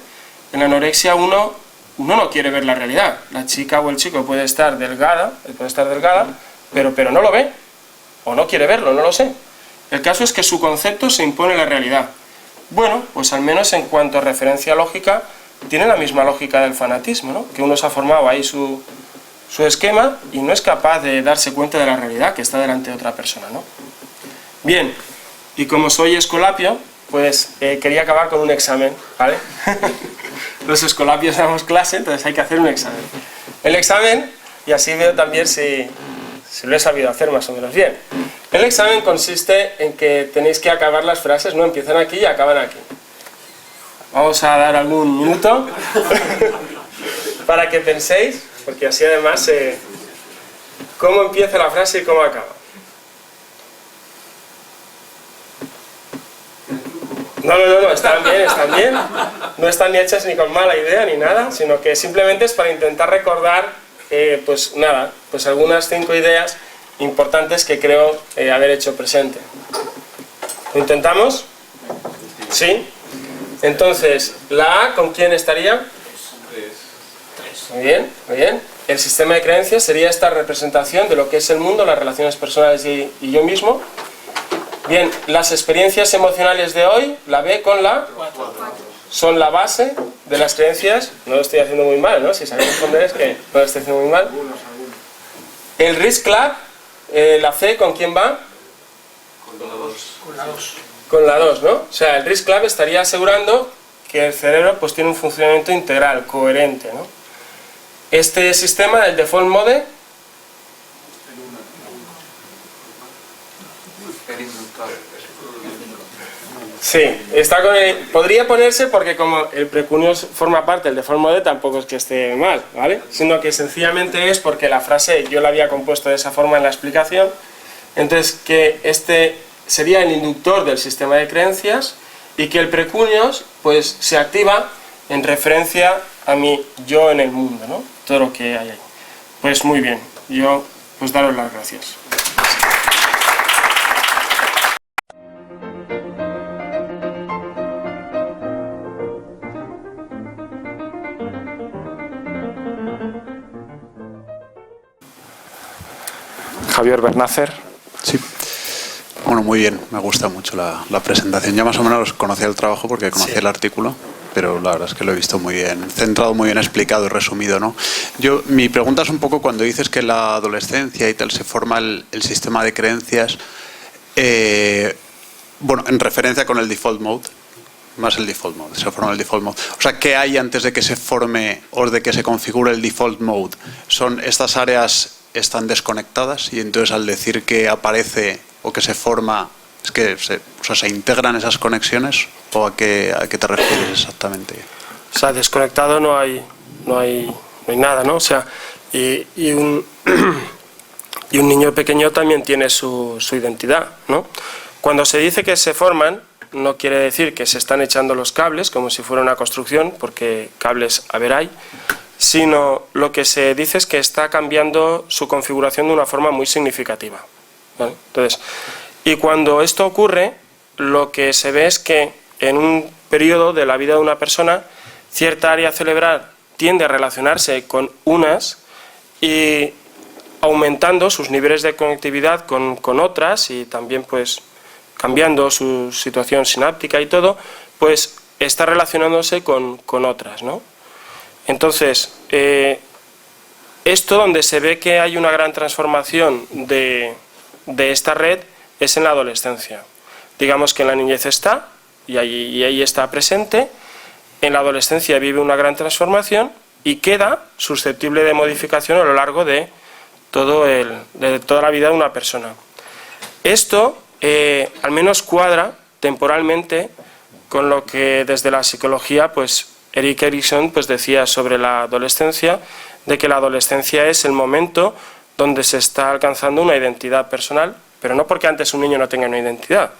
En la anorexia uno no quiere ver la realidad. La chica o el chico puede estar delgada, pero no lo ve, o no quiere verlo, no lo sé. El caso es que su concepto se impone la realidad. Bueno, pues al menos en cuanto a referencia lógica, tiene la misma lógica del fanatismo, ¿no?, que uno se ha formado ahí su esquema y no es capaz de darse cuenta de la realidad que está delante de otra persona, ¿no? Bien, y como soy escolapio, pues quería acabar con un examen, ¿vale? Los escolapios damos clase, entonces hay que hacer un examen. El examen, y así veo también si lo he sabido hacer más o menos bien. El examen consiste en que tenéis que acabar las frases, no empiezan aquí y acaban aquí. Vamos a dar algún minuto para que penséis, porque así además cómo empieza la frase y cómo acaba. No, están bien. No están ni hechas ni con mala idea ni nada, sino que simplemente es para intentar recordar, pues algunas 5 ideas importantes que creo haber hecho presente. ¿Lo intentamos? ¿Sí? Entonces, la A, ¿con quién estaría? 3. Muy bien. El sistema de creencias sería esta representación de lo que es el mundo, las relaciones personales y yo mismo. Bien, las experiencias emocionales de hoy, la B con la 4. Son la base de las creencias. No lo estoy haciendo muy mal, ¿no? Si sabéis responder es que no lo estoy haciendo muy mal. El Risk Club, la C, ¿con quién va? Con la 2. Con la 2, ¿no? O sea, el Risk Club estaría asegurando que el cerebro pues tiene un funcionamiento integral, coherente, ¿no? Este sistema, el default mode, El inductor. Sí, está con podría ponerse porque como el precunio forma parte del default mode, tampoco es que esté mal, ¿vale? Sino que sencillamente es porque la frase yo la había compuesto de esa forma en la explicación. Entonces, que este sería el inductor del sistema de creencias y que el precunios pues se activa en referencia a mi yo en el mundo, ¿no? Todo lo que hay ahí. Pues muy bien, yo pues daros las gracias. Javier Bernácer. Sí. Bueno, muy bien, me gusta mucho la presentación. Ya más o menos conocía el trabajo porque conocía el artículo, pero la verdad es que lo he visto muy bien, centrado, muy bien explicado y resumido, ¿no? Mi pregunta es un poco cuando dices que en la adolescencia y tal se forma el sistema de creencias, bueno, en referencia con el default mode, más el default mode, se forma el default mode. O sea, ¿qué hay antes de que se forme o de que se configure el default mode? ¿Son estas áreas están desconectadas y entonces al decir que aparece o que se forma, es que se integran esas conexiones o a qué te refieres exactamente? O sea, desconectado no hay nada, ¿no? O sea, y un niño pequeño también tiene su identidad, ¿no? Cuando se dice que se forman, no quiere decir que se están echando los cables como si fuera una construcción, porque cables a ver hay, sino lo que se dice es que está cambiando su configuración de una forma muy significativa, ¿vale? Entonces, y cuando esto ocurre, lo que se ve es que en un periodo de la vida de una persona, cierta área cerebral tiende a relacionarse con unas y aumentando sus niveles de conectividad con otras y también pues cambiando su situación sináptica y todo, pues está relacionándose con otras, ¿no? Entonces, esto donde se ve que hay una gran transformación de esta red es en la adolescencia. Digamos que en la niñez está, y ahí está presente, en la adolescencia vive una gran transformación y queda susceptible de modificación a lo largo de toda la vida de una persona. Esto, al menos cuadra temporalmente con lo que desde la psicología, pues, Erik Erikson pues decía sobre la adolescencia, de que la adolescencia es el momento donde se está alcanzando una identidad personal, pero no porque antes un niño no tenga una identidad.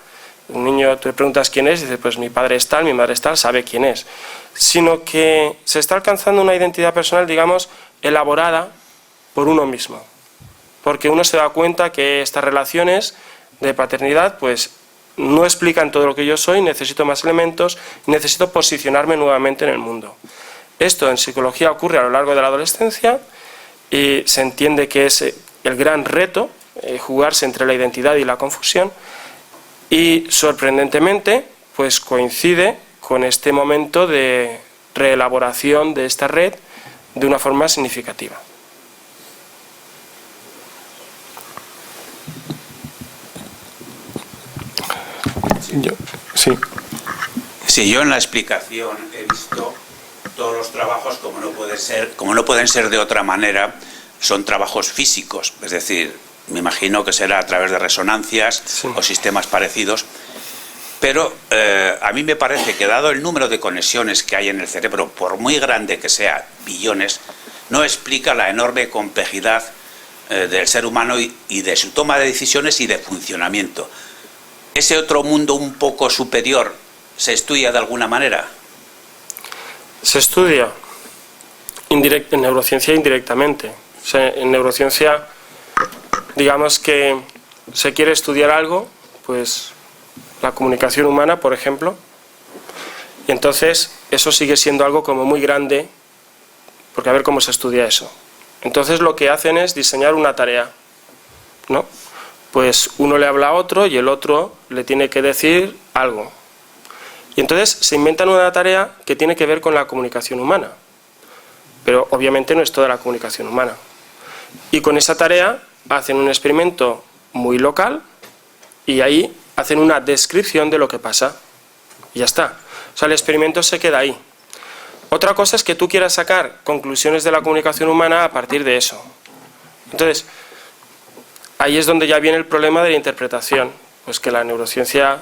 Un niño, tú le preguntas quién es, y dice, pues mi padre es tal, mi madre es tal, sabe quién es. Sino que se está alcanzando una identidad personal, digamos, elaborada por uno mismo. Porque uno se da cuenta que estas relaciones de paternidad, pues, no explican todo lo que yo soy, necesito más elementos, necesito posicionarme nuevamente en el mundo. Esto en psicología ocurre a lo largo de la adolescencia y se entiende que es el gran reto, jugarse entre la identidad y la confusión, y sorprendentemente pues coincide con este momento de reelaboración de esta red de una forma significativa. Sí. Sí, yo en la explicación he visto todos los trabajos como no pueden ser de otra manera, son trabajos físicos, es decir, me imagino que será a través de resonancias o sistemas parecidos, pero a mí me parece que dado el número de conexiones que hay en el cerebro, por muy grande que sea, billones, no explica la enorme complejidad del ser humano y de su toma de decisiones y de funcionamiento. ¿Ese otro mundo un poco superior se estudia de alguna manera? Se estudia en neurociencia indirectamente. O sea, en neurociencia, digamos que se quiere estudiar algo, pues la comunicación humana, por ejemplo, y entonces eso sigue siendo algo como muy grande, porque a ver cómo se estudia eso. Entonces lo que hacen es diseñar una tarea, ¿no? Pues uno le habla a otro y el otro le tiene que decir algo. Y entonces se inventan una tarea que tiene que ver con la comunicación humana. Pero obviamente no es toda la comunicación humana. Y con esa tarea hacen un experimento muy local y ahí hacen una descripción de lo que pasa. Y ya está. O sea, el experimento se queda ahí. Otra cosa es que tú quieras sacar conclusiones de la comunicación humana a partir de eso. Entonces, ahí es donde ya viene el problema de la interpretación, pues que la neurociencia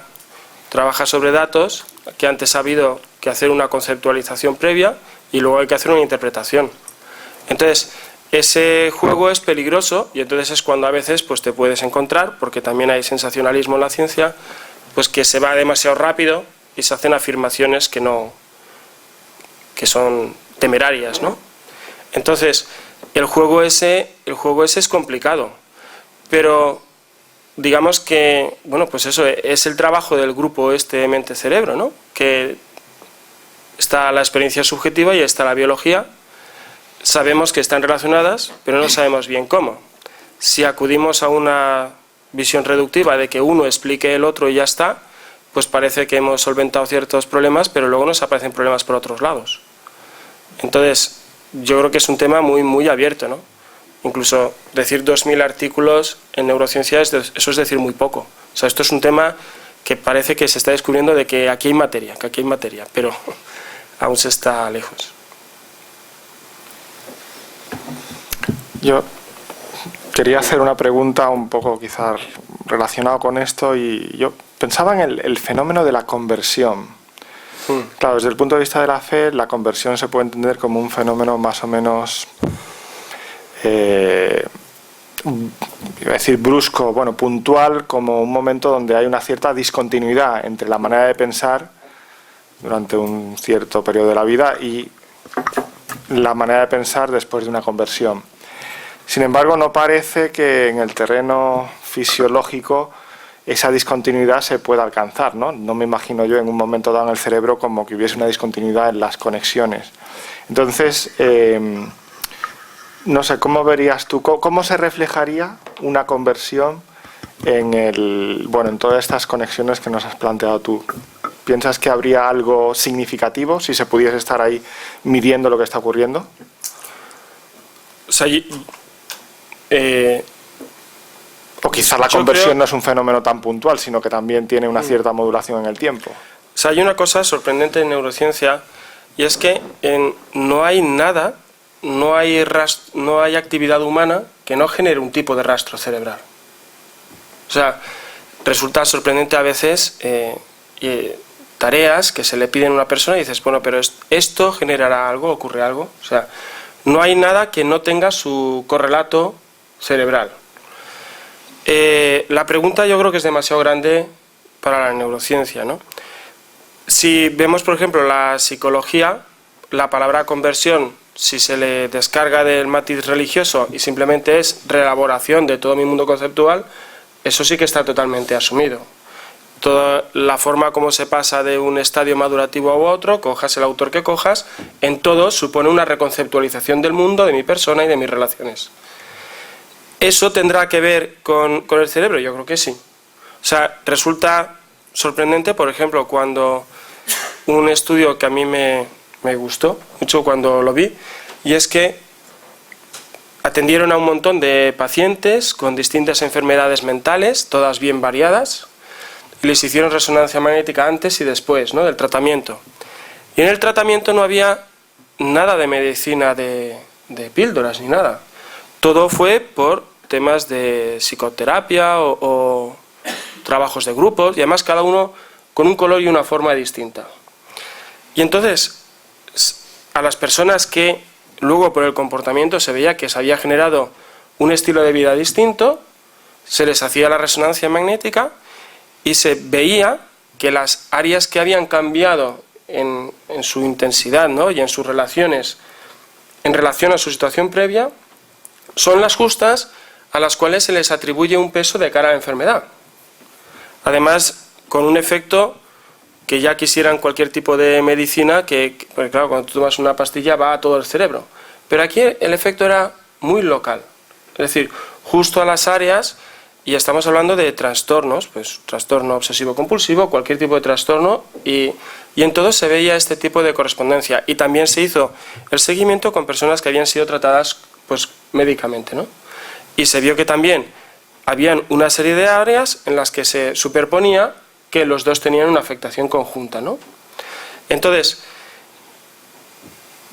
trabaja sobre datos, que antes ha habido que hacer una conceptualización previa y luego hay que hacer una interpretación. Entonces, ese juego es peligroso y entonces es cuando a veces pues te puedes encontrar, porque también hay sensacionalismo en la ciencia, pues que se va demasiado rápido y se hacen afirmaciones que son temerarias, ¿no? Entonces, el juego ese es complicado, pero digamos que, bueno, pues eso es el trabajo del grupo mente-cerebro, ¿no? Que está la experiencia subjetiva y está la biología. Sabemos que están relacionadas, pero no sabemos bien cómo. Si acudimos a una visión reductiva de que uno explique el otro y ya está, pues parece que hemos solventado ciertos problemas, pero luego nos aparecen problemas por otros lados. Entonces, yo creo que es un tema muy, muy abierto, ¿no? Incluso decir 2000 artículos en neurociencia, eso es decir muy poco. O sea, esto es un tema que parece que se está descubriendo de que aquí hay materia, pero aún se está lejos. Yo quería hacer una pregunta un poco quizás relacionada con esto y yo pensaba en el fenómeno de la conversión. Claro, desde el punto de vista de la fe, la conversión se puede entender como un fenómeno más o menos, iba a decir brusco, bueno, puntual, como un momento donde hay una cierta discontinuidad entre la manera de pensar durante un cierto periodo de la vida y la manera de pensar después de una conversión. Sin embargo, no parece que en el terreno fisiológico esa discontinuidad se pueda alcanzar, ¿no? No me imagino yo en un momento dado en el cerebro como que hubiese una discontinuidad en las conexiones. Entonces, no sé, ¿cómo verías tú? ¿Cómo se reflejaría una conversión en todas estas conexiones que nos has planteado tú? ¿Piensas que habría algo significativo si se pudiese estar ahí midiendo lo que está ocurriendo? O sea, o quizás la conversión no es un fenómeno tan puntual, sino que también tiene una cierta modulación en el tiempo. O sea, hay una cosa sorprendente en neurociencia y es que no hay nada, no hay actividad humana que no genere un tipo de rastro cerebral. O sea, resulta sorprendente a veces tareas que se le piden a una persona y dices, bueno, pero ¿esto generará algo? ¿Ocurre algo? O sea, no hay nada que no tenga su correlato cerebral. La pregunta yo creo que es demasiado grande para la neurociencia, ¿no? Si vemos, por ejemplo, la psicología, la palabra conversión, si se le descarga del matiz religioso y simplemente es reelaboración de todo mi mundo conceptual, eso sí que está totalmente asumido. Toda la forma como se pasa de un estadio madurativo a otro, cojas el autor que cojas, en todo supone una reconceptualización del mundo, de mi persona y de mis relaciones. ¿Eso tendrá que ver con el cerebro? Yo creo que sí. O sea, resulta sorprendente, por ejemplo, cuando un estudio que a mí me gustó mucho cuando lo vi, y es que atendieron a un montón de pacientes con distintas enfermedades mentales, todas bien variadas, y les hicieron resonancia magnética antes y después, ¿no?, del tratamiento. Y en el tratamiento no había nada de medicina de píldoras ni nada. Todo fue por temas de psicoterapia o trabajos de grupos, y además cada uno con un color y una forma distinta. Y entonces, a las personas que luego por el comportamiento se veía que se había generado un estilo de vida distinto, se les hacía la resonancia magnética y se veía que las áreas que habían cambiado en su intensidad, ¿no?, y en sus relaciones en relación a su situación previa son las justas a las cuales se les atribuye un peso de cara a la enfermedad. Además, con un efecto que ya quisieran cualquier tipo de medicina, porque claro, cuando tú tomas una pastilla va a todo el cerebro. Pero aquí el efecto era muy local, es decir, justo a las áreas, y estamos hablando de trastornos, pues trastorno obsesivo-compulsivo, cualquier tipo de trastorno, y en todo se veía este tipo de correspondencia. Y también se hizo el seguimiento con personas que habían sido tratadas pues médicamente, ¿no? Y se vio que también habían una serie de áreas en las que se superponía que los dos tenían una afectación conjunta, ¿no? Entonces,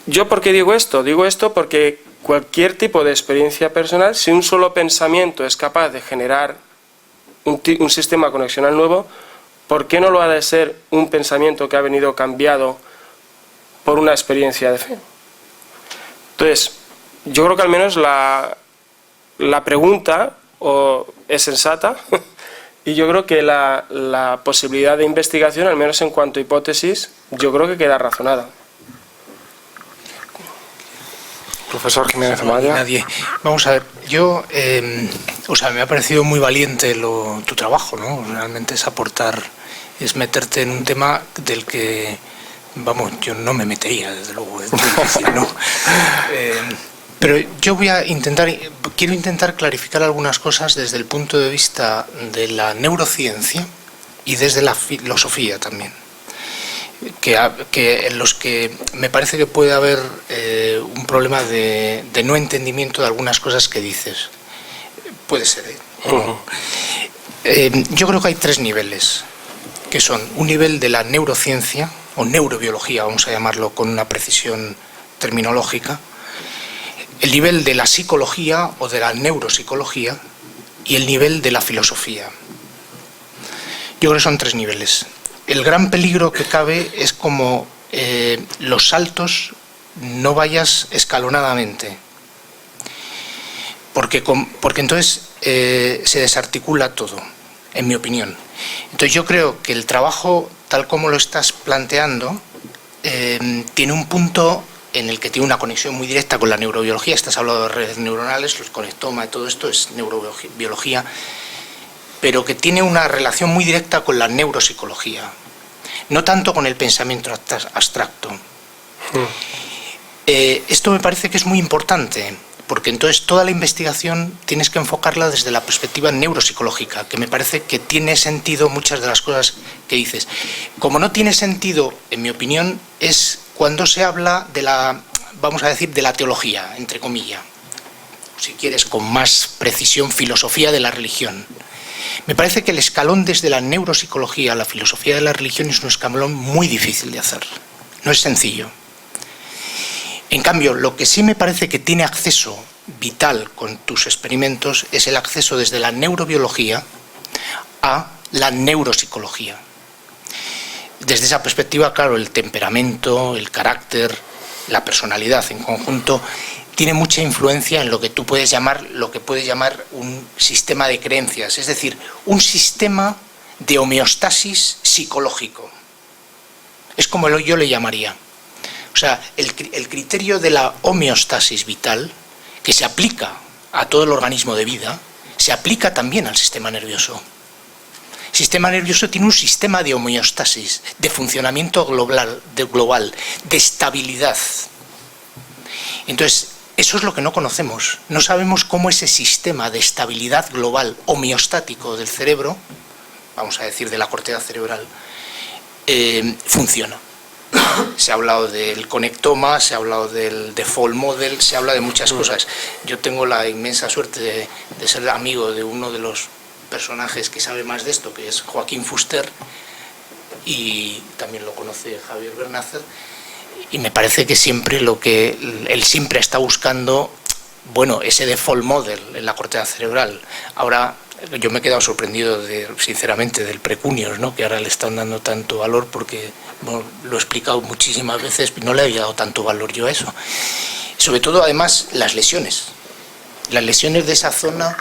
¿yo por qué digo esto? Digo esto porque cualquier tipo de experiencia personal, si un solo pensamiento es capaz de generar un sistema conexional nuevo, ¿por qué no lo ha de ser un pensamiento que ha venido cambiado por una experiencia de fe? Entonces, yo creo que al menos la pregunta es sensata y yo creo que la posibilidad de investigación, al menos en cuanto a hipótesis, yo creo que queda razonada. Profesor Jiménez Amaya. Nadie. Vamos a ver, yo, me ha parecido muy valiente tu trabajo, ¿no? Realmente es aportar, es meterte en un tema del que, vamos, yo no me metería, desde luego, es muy difícil, ¿no? Pero yo quiero intentar clarificar algunas cosas desde el punto de vista de la neurociencia y desde la filosofía también. En los que me parece que puede haber un problema de no entendimiento de algunas cosas que dices. Puede ser, yo creo que hay 3 niveles, que son un nivel de la neurociencia, o neurobiología, vamos a llamarlo con una precisión terminológica, el nivel de la psicología o de la neuropsicología y el nivel de la filosofía. Yo creo que son 3 niveles. El gran peligro que cabe es como los saltos no vayas escalonadamente, porque entonces se desarticula todo, en mi opinión. Entonces yo creo que el trabajo, tal como lo estás planteando, tiene un punto en el que tiene una conexión muy directa con la neurobiología. Estás hablando de redes neuronales, los conectoma y todo esto es neurobiología, pero que tiene una relación muy directa con la neuropsicología, no tanto con el pensamiento abstracto. Esto me parece que es muy importante, porque entonces toda la investigación tienes que enfocarla desde la perspectiva neuropsicológica, que me parece que tiene sentido muchas de las cosas que dices. Como no tiene sentido, en mi opinión, es cuando se habla de la, vamos a decir, de la teología, entre comillas, si quieres, con más precisión, filosofía de la religión. Me parece que el escalón desde la neuropsicología a la filosofía de la religión es un escalón muy difícil de hacer. No es sencillo. En cambio, lo que sí me parece que tiene acceso vital con tus experimentos es el acceso desde la neurobiología a la neuropsicología. Desde esa perspectiva, claro, el temperamento, el carácter, la personalidad en conjunto tiene mucha influencia en lo que tú puedes llamar, un sistema de creencias, es decir, un sistema de homeostasis psicológico. Es como yo le llamaría. O sea, el criterio de la homeostasis vital, que se aplica a todo el organismo de vida, se aplica también al sistema nervioso. El sistema nervioso tiene un sistema de homeostasis, de funcionamiento global, de estabilidad. Entonces, eso es lo que no conocemos. No sabemos cómo ese sistema de estabilidad global homeostático del cerebro, vamos a decir de la corteza cerebral, funciona. Se ha hablado del conectoma, se ha hablado del default model, se habla de muchas cosas. Yo tengo la inmensa suerte de ser amigo de uno de los personajes que sabe más de esto, que es Joaquín Fuster, y también lo conoce Javier Bernácer, y me parece que siempre él siempre está buscando, bueno, ese default model en la corteza cerebral. Ahora, yo me he quedado sorprendido, sinceramente, del precuneus, ¿no? Que ahora le están dando tanto valor, porque bueno, lo he explicado muchísimas veces, no le había dado tanto valor yo a eso. Sobre todo, además, las lesiones. Las lesiones de esa zona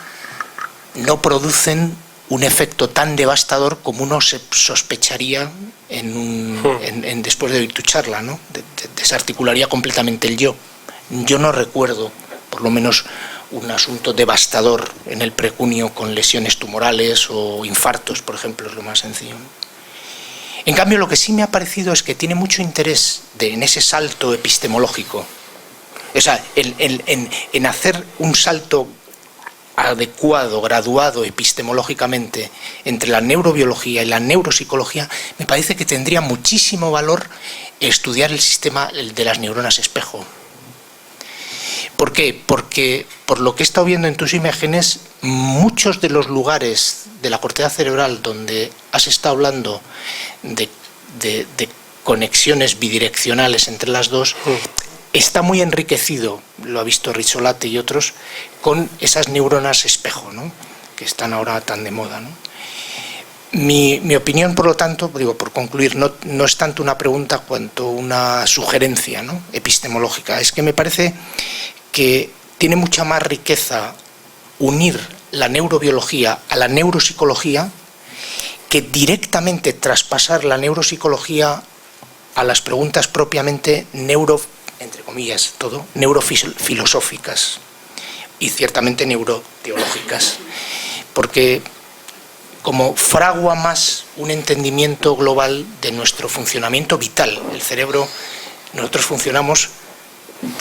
no producen un efecto tan devastador como uno se sospecharía después de oír tu charla, ¿no? Desarticularía completamente el yo. Yo no recuerdo, por lo menos, un asunto devastador en el precunio con lesiones tumorales o infartos, por ejemplo, es lo más sencillo. En cambio, lo que sí me ha parecido es que tiene mucho interés en ese salto epistemológico. O sea, en hacer un salto adecuado, graduado epistemológicamente entre la neurobiología y la neuropsicología, me parece que tendría muchísimo valor estudiar el sistema de las neuronas espejo. ¿Por qué? Porque, por lo que he estado viendo en tus imágenes, muchos de los lugares de la corteza cerebral donde has estado hablando de conexiones bidireccionales entre las dos, está muy enriquecido, lo ha visto Rizzolatti y otros, con esas neuronas espejo, ¿no?, que están ahora tan de moda, ¿no? Mi opinión, por lo tanto, digo, por concluir, no es tanto una pregunta cuanto una sugerencia, ¿no?, epistemológica. Es que me parece que tiene mucha más riqueza unir la neurobiología a la neuropsicología que directamente traspasar la neuropsicología a las preguntas propiamente entre comillas, neurofilosóficas y ciertamente neuroteológicas. Porque como fragua más un entendimiento global de nuestro funcionamiento vital. El cerebro, nosotros funcionamos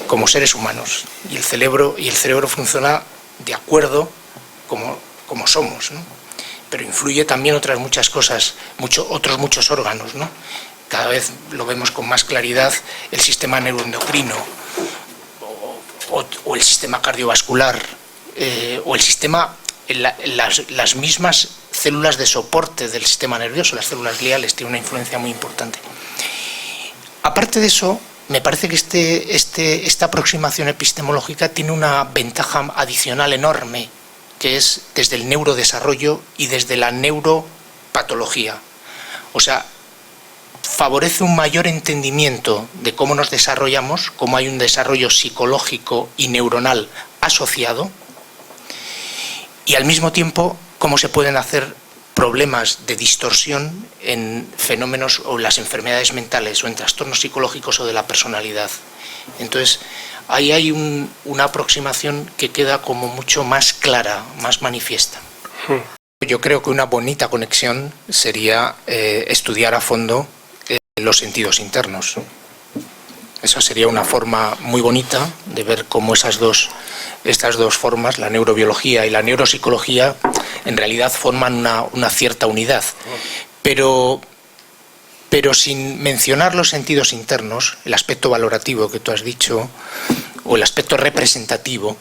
como seres humanos y el cerebro funciona de acuerdo como somos, ¿no? Pero influye también otras muchas cosas, otros muchos órganos, ¿no? Cada vez lo vemos con más claridad, el sistema neuroendocrino o el sistema cardiovascular o el sistema, las mismas células de soporte del sistema nervioso, las células gliales, tienen una influencia muy importante. Aparte de eso, me parece que esta aproximación epistemológica tiene una ventaja adicional enorme, que es desde el neurodesarrollo y desde la neuropatología. O sea, favorece un mayor entendimiento de cómo nos desarrollamos, cómo hay un desarrollo psicológico y neuronal asociado, y al mismo tiempo cómo se pueden hacer problemas de distorsión en fenómenos o en las enfermedades mentales o en trastornos psicológicos o de la personalidad. Entonces, ahí hay una aproximación que queda como mucho más clara, más manifiesta. Yo creo que una bonita conexión sería estudiar a fondo los sentidos internos. Esa sería una forma muy bonita de ver cómo estas dos formas, la neurobiología y la neuropsicología, en realidad forman una cierta unidad. Pero sin mencionar los sentidos internos, el aspecto valorativo que tú has dicho, o el aspecto representativo,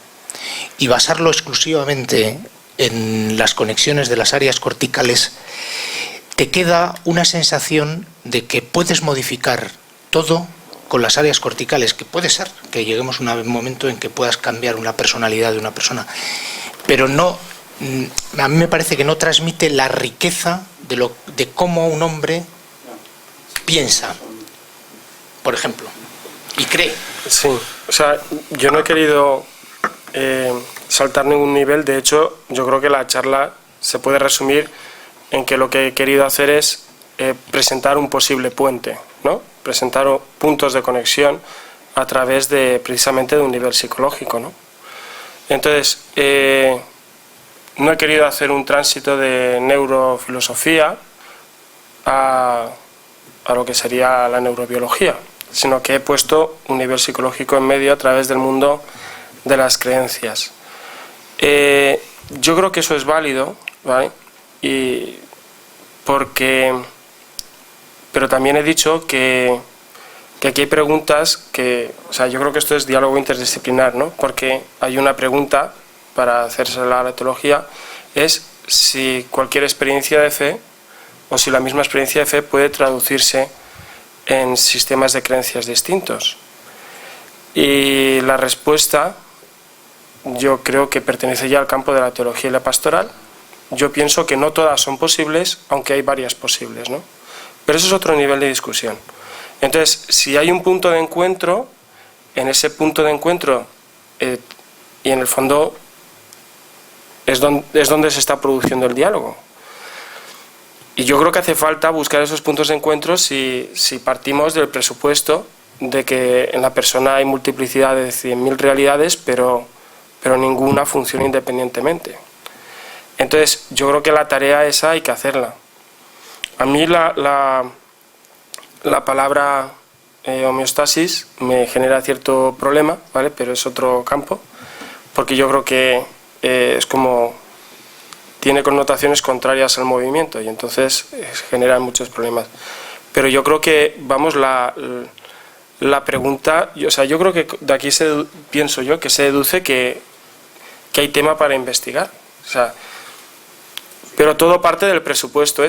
y basarlo exclusivamente en las conexiones de las áreas corticales, te queda una sensación de que puedes modificar todo con las áreas corticales, que puede ser que lleguemos a un momento en que puedas cambiar una personalidad de una persona, pero no, a mí me parece que no transmite la riqueza de cómo un hombre piensa, por ejemplo, y cree. Sí, o sea, yo no he querido saltar ningún nivel. De hecho, yo creo que la charla se puede resumir en que lo que he querido hacer es presentar un posible puente, ¿no? Presentar puntos de conexión a través precisamente de un nivel psicológico, ¿no? Entonces, no he querido hacer un tránsito de neurofilosofía a lo que sería la neurobiología, sino que he puesto un nivel psicológico en medio a través del mundo de las creencias. Yo creo que eso es válido, ¿vale? Pero también he dicho que aquí hay preguntas o sea, yo creo que esto es diálogo interdisciplinar, ¿no? Porque hay una pregunta para hacérsela a la teología, es si cualquier experiencia de fe o si la misma experiencia de fe puede traducirse en sistemas de creencias distintos. Y la respuesta, yo creo que pertenece ya al campo de la teología y la pastoral. Yo pienso que no todas son posibles, aunque hay varias posibles, ¿no? Pero eso es otro nivel de discusión. Entonces, si hay un punto de encuentro, en ese punto de encuentro, y en el fondo es donde se está produciendo el diálogo. Y yo creo que hace falta buscar esos puntos de encuentro si partimos del presupuesto de que en la persona hay multiplicidad de 100.000 realidades, pero ninguna funciona independientemente. Entonces, yo creo que la tarea esa hay que hacerla. A mí la palabra homeostasis me genera cierto problema, ¿vale? Pero es otro campo, porque yo creo que es como tiene connotaciones contrarias al movimiento y entonces generan muchos problemas. Pero yo creo que, vamos, la pregunta, o sea, yo creo que de aquí pienso yo que se deduce que hay tema para investigar. O sea, pero todo parte del presupuesto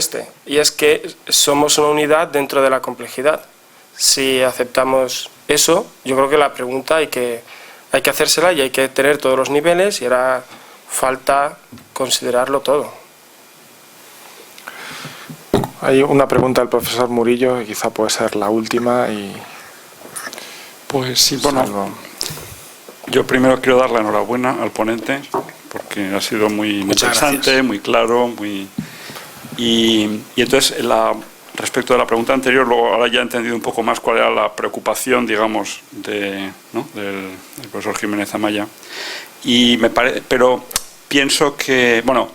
y es que somos una unidad dentro de la complejidad. Si aceptamos eso yo creo que la pregunta hay que hacérsela y hay que tener todos los niveles, y ahora falta considerarlo todo. Hay una pregunta del profesor Murillo, que quizá puede ser la última. Pues sí, bueno, yo primero quiero dar la enhorabuena al ponente, porque ha sido muy interesante, muy claro, y entonces respecto de la pregunta anterior, luego ahora ya he entendido un poco más cuál era la preocupación, digamos, del profesor Jiménez Amaya, pero pienso que, bueno,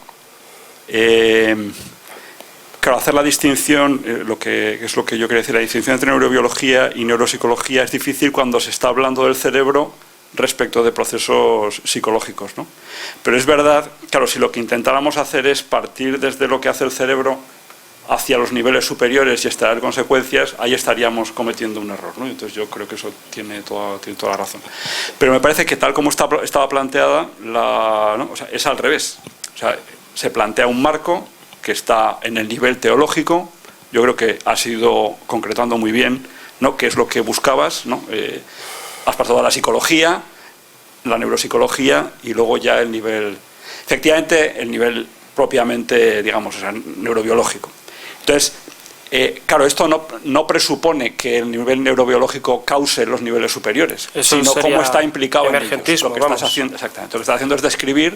claro, hacer la distinción, lo que es lo que yo quería decir, la distinción entre neurobiología y neuropsicología es difícil cuando se está hablando del cerebro respecto de procesos psicológicos, ¿no? Pero es verdad, claro, si lo que intentáramos hacer es partir desde lo que hace el cerebro hacia los niveles superiores y extraer consecuencias, ahí estaríamos cometiendo un error, ¿no? Entonces yo creo que eso tiene toda la razón. Pero me parece que tal como estaba planteada, ¿no? O sea, es al revés. O sea, se plantea un marco que está en el nivel teológico. Yo creo que has ido concretando muy bien, ¿no?, qué es lo que buscabas, ¿no? Has pasado a la psicología, la neuropsicología y luego ya el nivel, efectivamente, el nivel propiamente, digamos, o sea, neurobiológico. Entonces, claro, esto no presupone que el nivel neurobiológico cause los niveles superiores, sino cómo está implicado en ellos. Lo que estás haciendo, exactamente, lo que estás haciendo es describir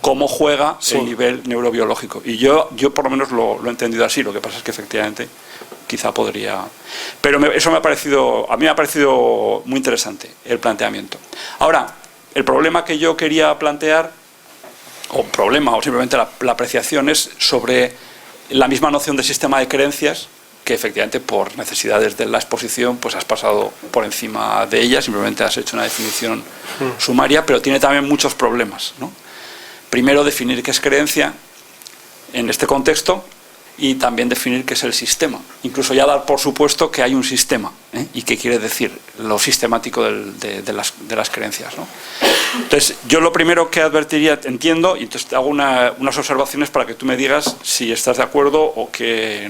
cómo juega el nivel neurobiológico. Y yo por lo menos lo he entendido así. Lo que pasa es que efectivamente quizá podría... Pero eso a mí me ha parecido muy interesante el planteamiento. Ahora, el problema que yo quería plantear, o simplemente la apreciación, es sobre la misma noción de sistema de creencias, que efectivamente por necesidades de la exposición pues has pasado por encima de ella, simplemente has hecho una definición sumaria, pero tiene también muchos problemas, ¿no? Primero, definir qué es creencia en este contexto, y también definir qué es el sistema. Incluso ya dar por supuesto que hay un sistema, ¿eh? Y qué quiere decir lo sistemático de las creencias, ¿no? Entonces, yo lo primero que advertiría, entiendo, y entonces te hago unas observaciones para que tú me digas si estás de acuerdo o qué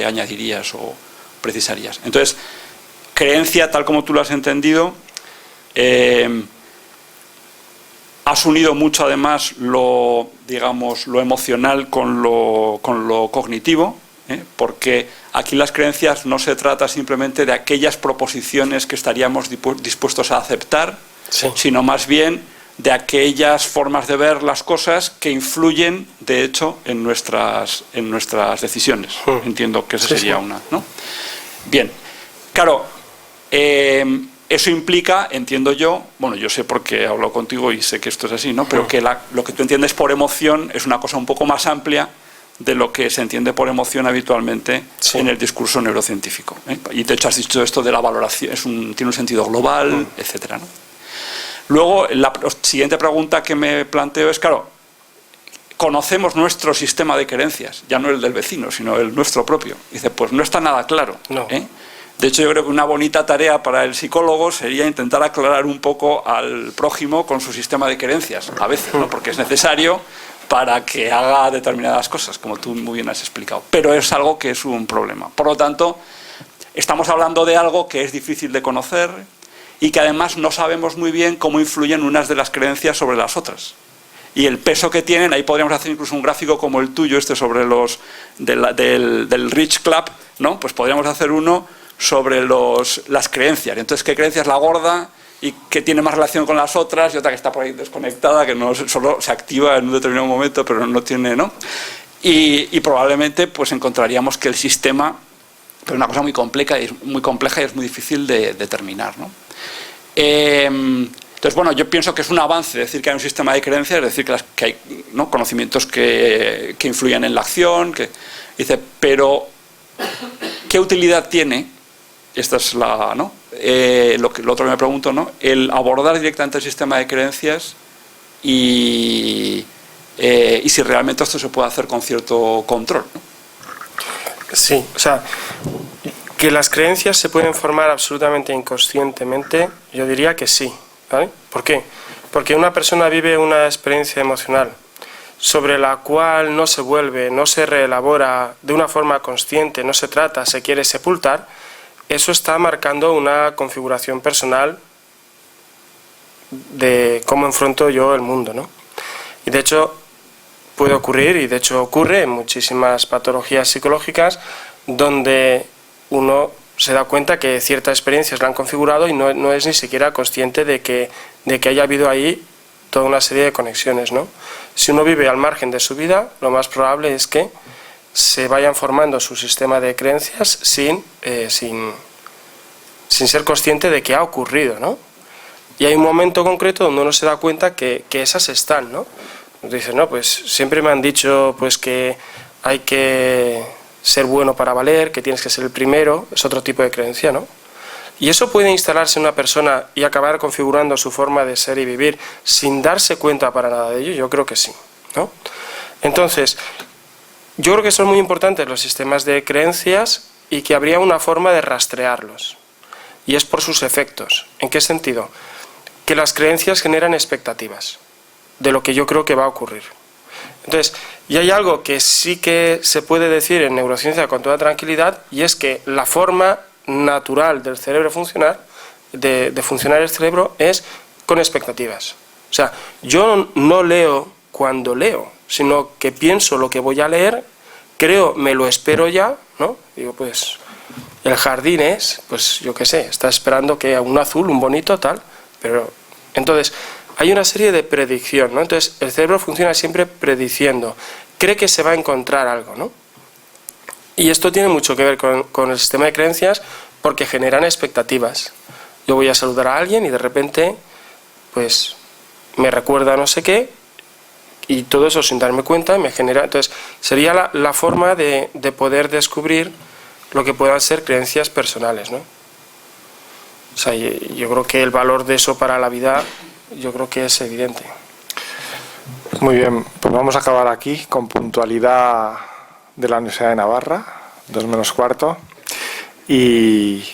añadirías o precisarías. Entonces, creencia, tal como tú lo has entendido, has unido mucho además lo emocional con lo cognitivo, porque aquí las creencias no se trata simplemente de aquellas proposiciones que estaríamos dispuestos a aceptar, sino más bien de aquellas formas de ver las cosas que influyen, de hecho, en nuestras decisiones. Entiendo que esa sería una, ¿no? Bien, claro, eso implica, entiendo yo, bueno, yo sé porque he hablado contigo y sé que esto es así, ¿no? Pero que lo que tú entiendes por emoción es una cosa un poco más amplia de lo que se entiende por emoción habitualmente en el discurso neurocientífico, ¿eh? Y de hecho has dicho esto de la valoración, tiene un sentido global, etcétera, ¿no? Luego, la siguiente pregunta que me planteo es, claro, conocemos nuestro sistema de creencias, ya no el del vecino, sino el nuestro propio. Dice, pues no está nada claro, ¿eh? De hecho, yo creo que una bonita tarea para el psicólogo sería intentar aclarar un poco al prójimo con su sistema de creencias, a veces, ¿no? Porque es necesario para que haga determinadas cosas, como tú muy bien has explicado. Pero es algo que es un problema. Por lo tanto, estamos hablando de algo que es difícil de conocer y que además no sabemos muy bien cómo influyen unas de las creencias sobre las otras. Y el peso que tienen, ahí podríamos hacer incluso un gráfico como el tuyo, sobre los del Rich Club, ¿no? Pues podríamos hacer uno sobre las creencias. Entonces, ¿qué creencia es la gorda y que tiene más relación con las otras? Y otra que está por ahí desconectada, que no solo se activa en un determinado momento, pero no tiene, ¿no? Y probablemente pues encontraríamos que el sistema es una cosa muy compleja y es muy difícil de determinar, ¿no? Entonces, bueno, yo pienso que es un avance decir que hay un sistema de creencias, es decir, que hay, ¿no?, conocimientos que influyen en la acción, pero ¿qué utilidad tiene? Esta es lo otro que me pregunto, ¿no? El abordar directamente el sistema de creencias y si realmente esto se puede hacer con cierto control, ¿no? Sí, o sea, que las creencias se pueden formar absolutamente inconscientemente, yo diría que sí, ¿vale? ¿Por qué? Porque una persona vive una experiencia emocional sobre la cual no se reelabora de una forma consciente, no se trata, se quiere sepultar. eso está marcando una configuración personal de cómo enfrento yo el mundo, ¿no? Y de hecho puede ocurrir, y de hecho ocurre en muchísimas patologías psicológicas, donde uno se da cuenta que ciertas experiencias la han configurado y no es ni siquiera consciente de que haya habido ahí toda una serie de conexiones, ¿no? Si uno vive al margen de su vida, lo más probable es que se vayan formando su sistema de creencias sin ser consciente de que ha ocurrido, ¿no? Y hay un momento concreto donde uno se da cuenta que esas están, ¿no? Dices, no, pues siempre me han dicho pues que hay que ser bueno para valer, que tienes que ser el primero, es otro tipo de creencia, ¿no? Y eso puede instalarse en una persona y acabar configurando su forma de ser y vivir sin darse cuenta para nada de ello. Yo creo que sí, ¿no? Entonces, yo creo que son muy importantes los sistemas de creencias y que habría una forma de rastrearlos. Y es por sus efectos. ¿En qué sentido? Que las creencias generan expectativas de lo que yo creo que va a ocurrir. Entonces, y hay algo que sí que se puede decir en neurociencia con toda tranquilidad, y es que la forma natural del cerebro funcionar, de funcionar el cerebro, es con expectativas. O sea, yo no leo cuando leo, sino que pienso lo que voy a leer, creo, me lo espero ya, ¿no? Digo, pues, el jardín es, pues, yo qué sé, está esperando que un azul, un bonito, tal, pero, entonces, hay una serie de predicción, ¿no? Entonces, el cerebro funciona siempre prediciendo, cree que se va a encontrar algo, ¿no? Y esto tiene mucho que ver con el sistema de creencias porque generan expectativas. Yo voy a saludar a alguien y de repente, pues, me recuerda no sé qué y todo eso sin darme cuenta me genera... Entonces, sería la forma de poder descubrir lo que puedan ser creencias personales, ¿no? O sea, yo creo que el valor de eso para la vida, yo creo que es evidente. Muy bien, pues vamos a acabar aquí con puntualidad de la Universidad de Navarra, 2:45. Y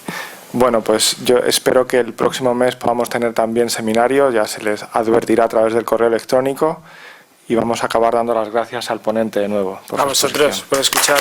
bueno, pues yo espero que el próximo mes podamos tener también seminarios, ya se les advertirá a través del correo electrónico, y vamos a acabar dando las gracias al ponente de nuevo. A vosotros por escuchar.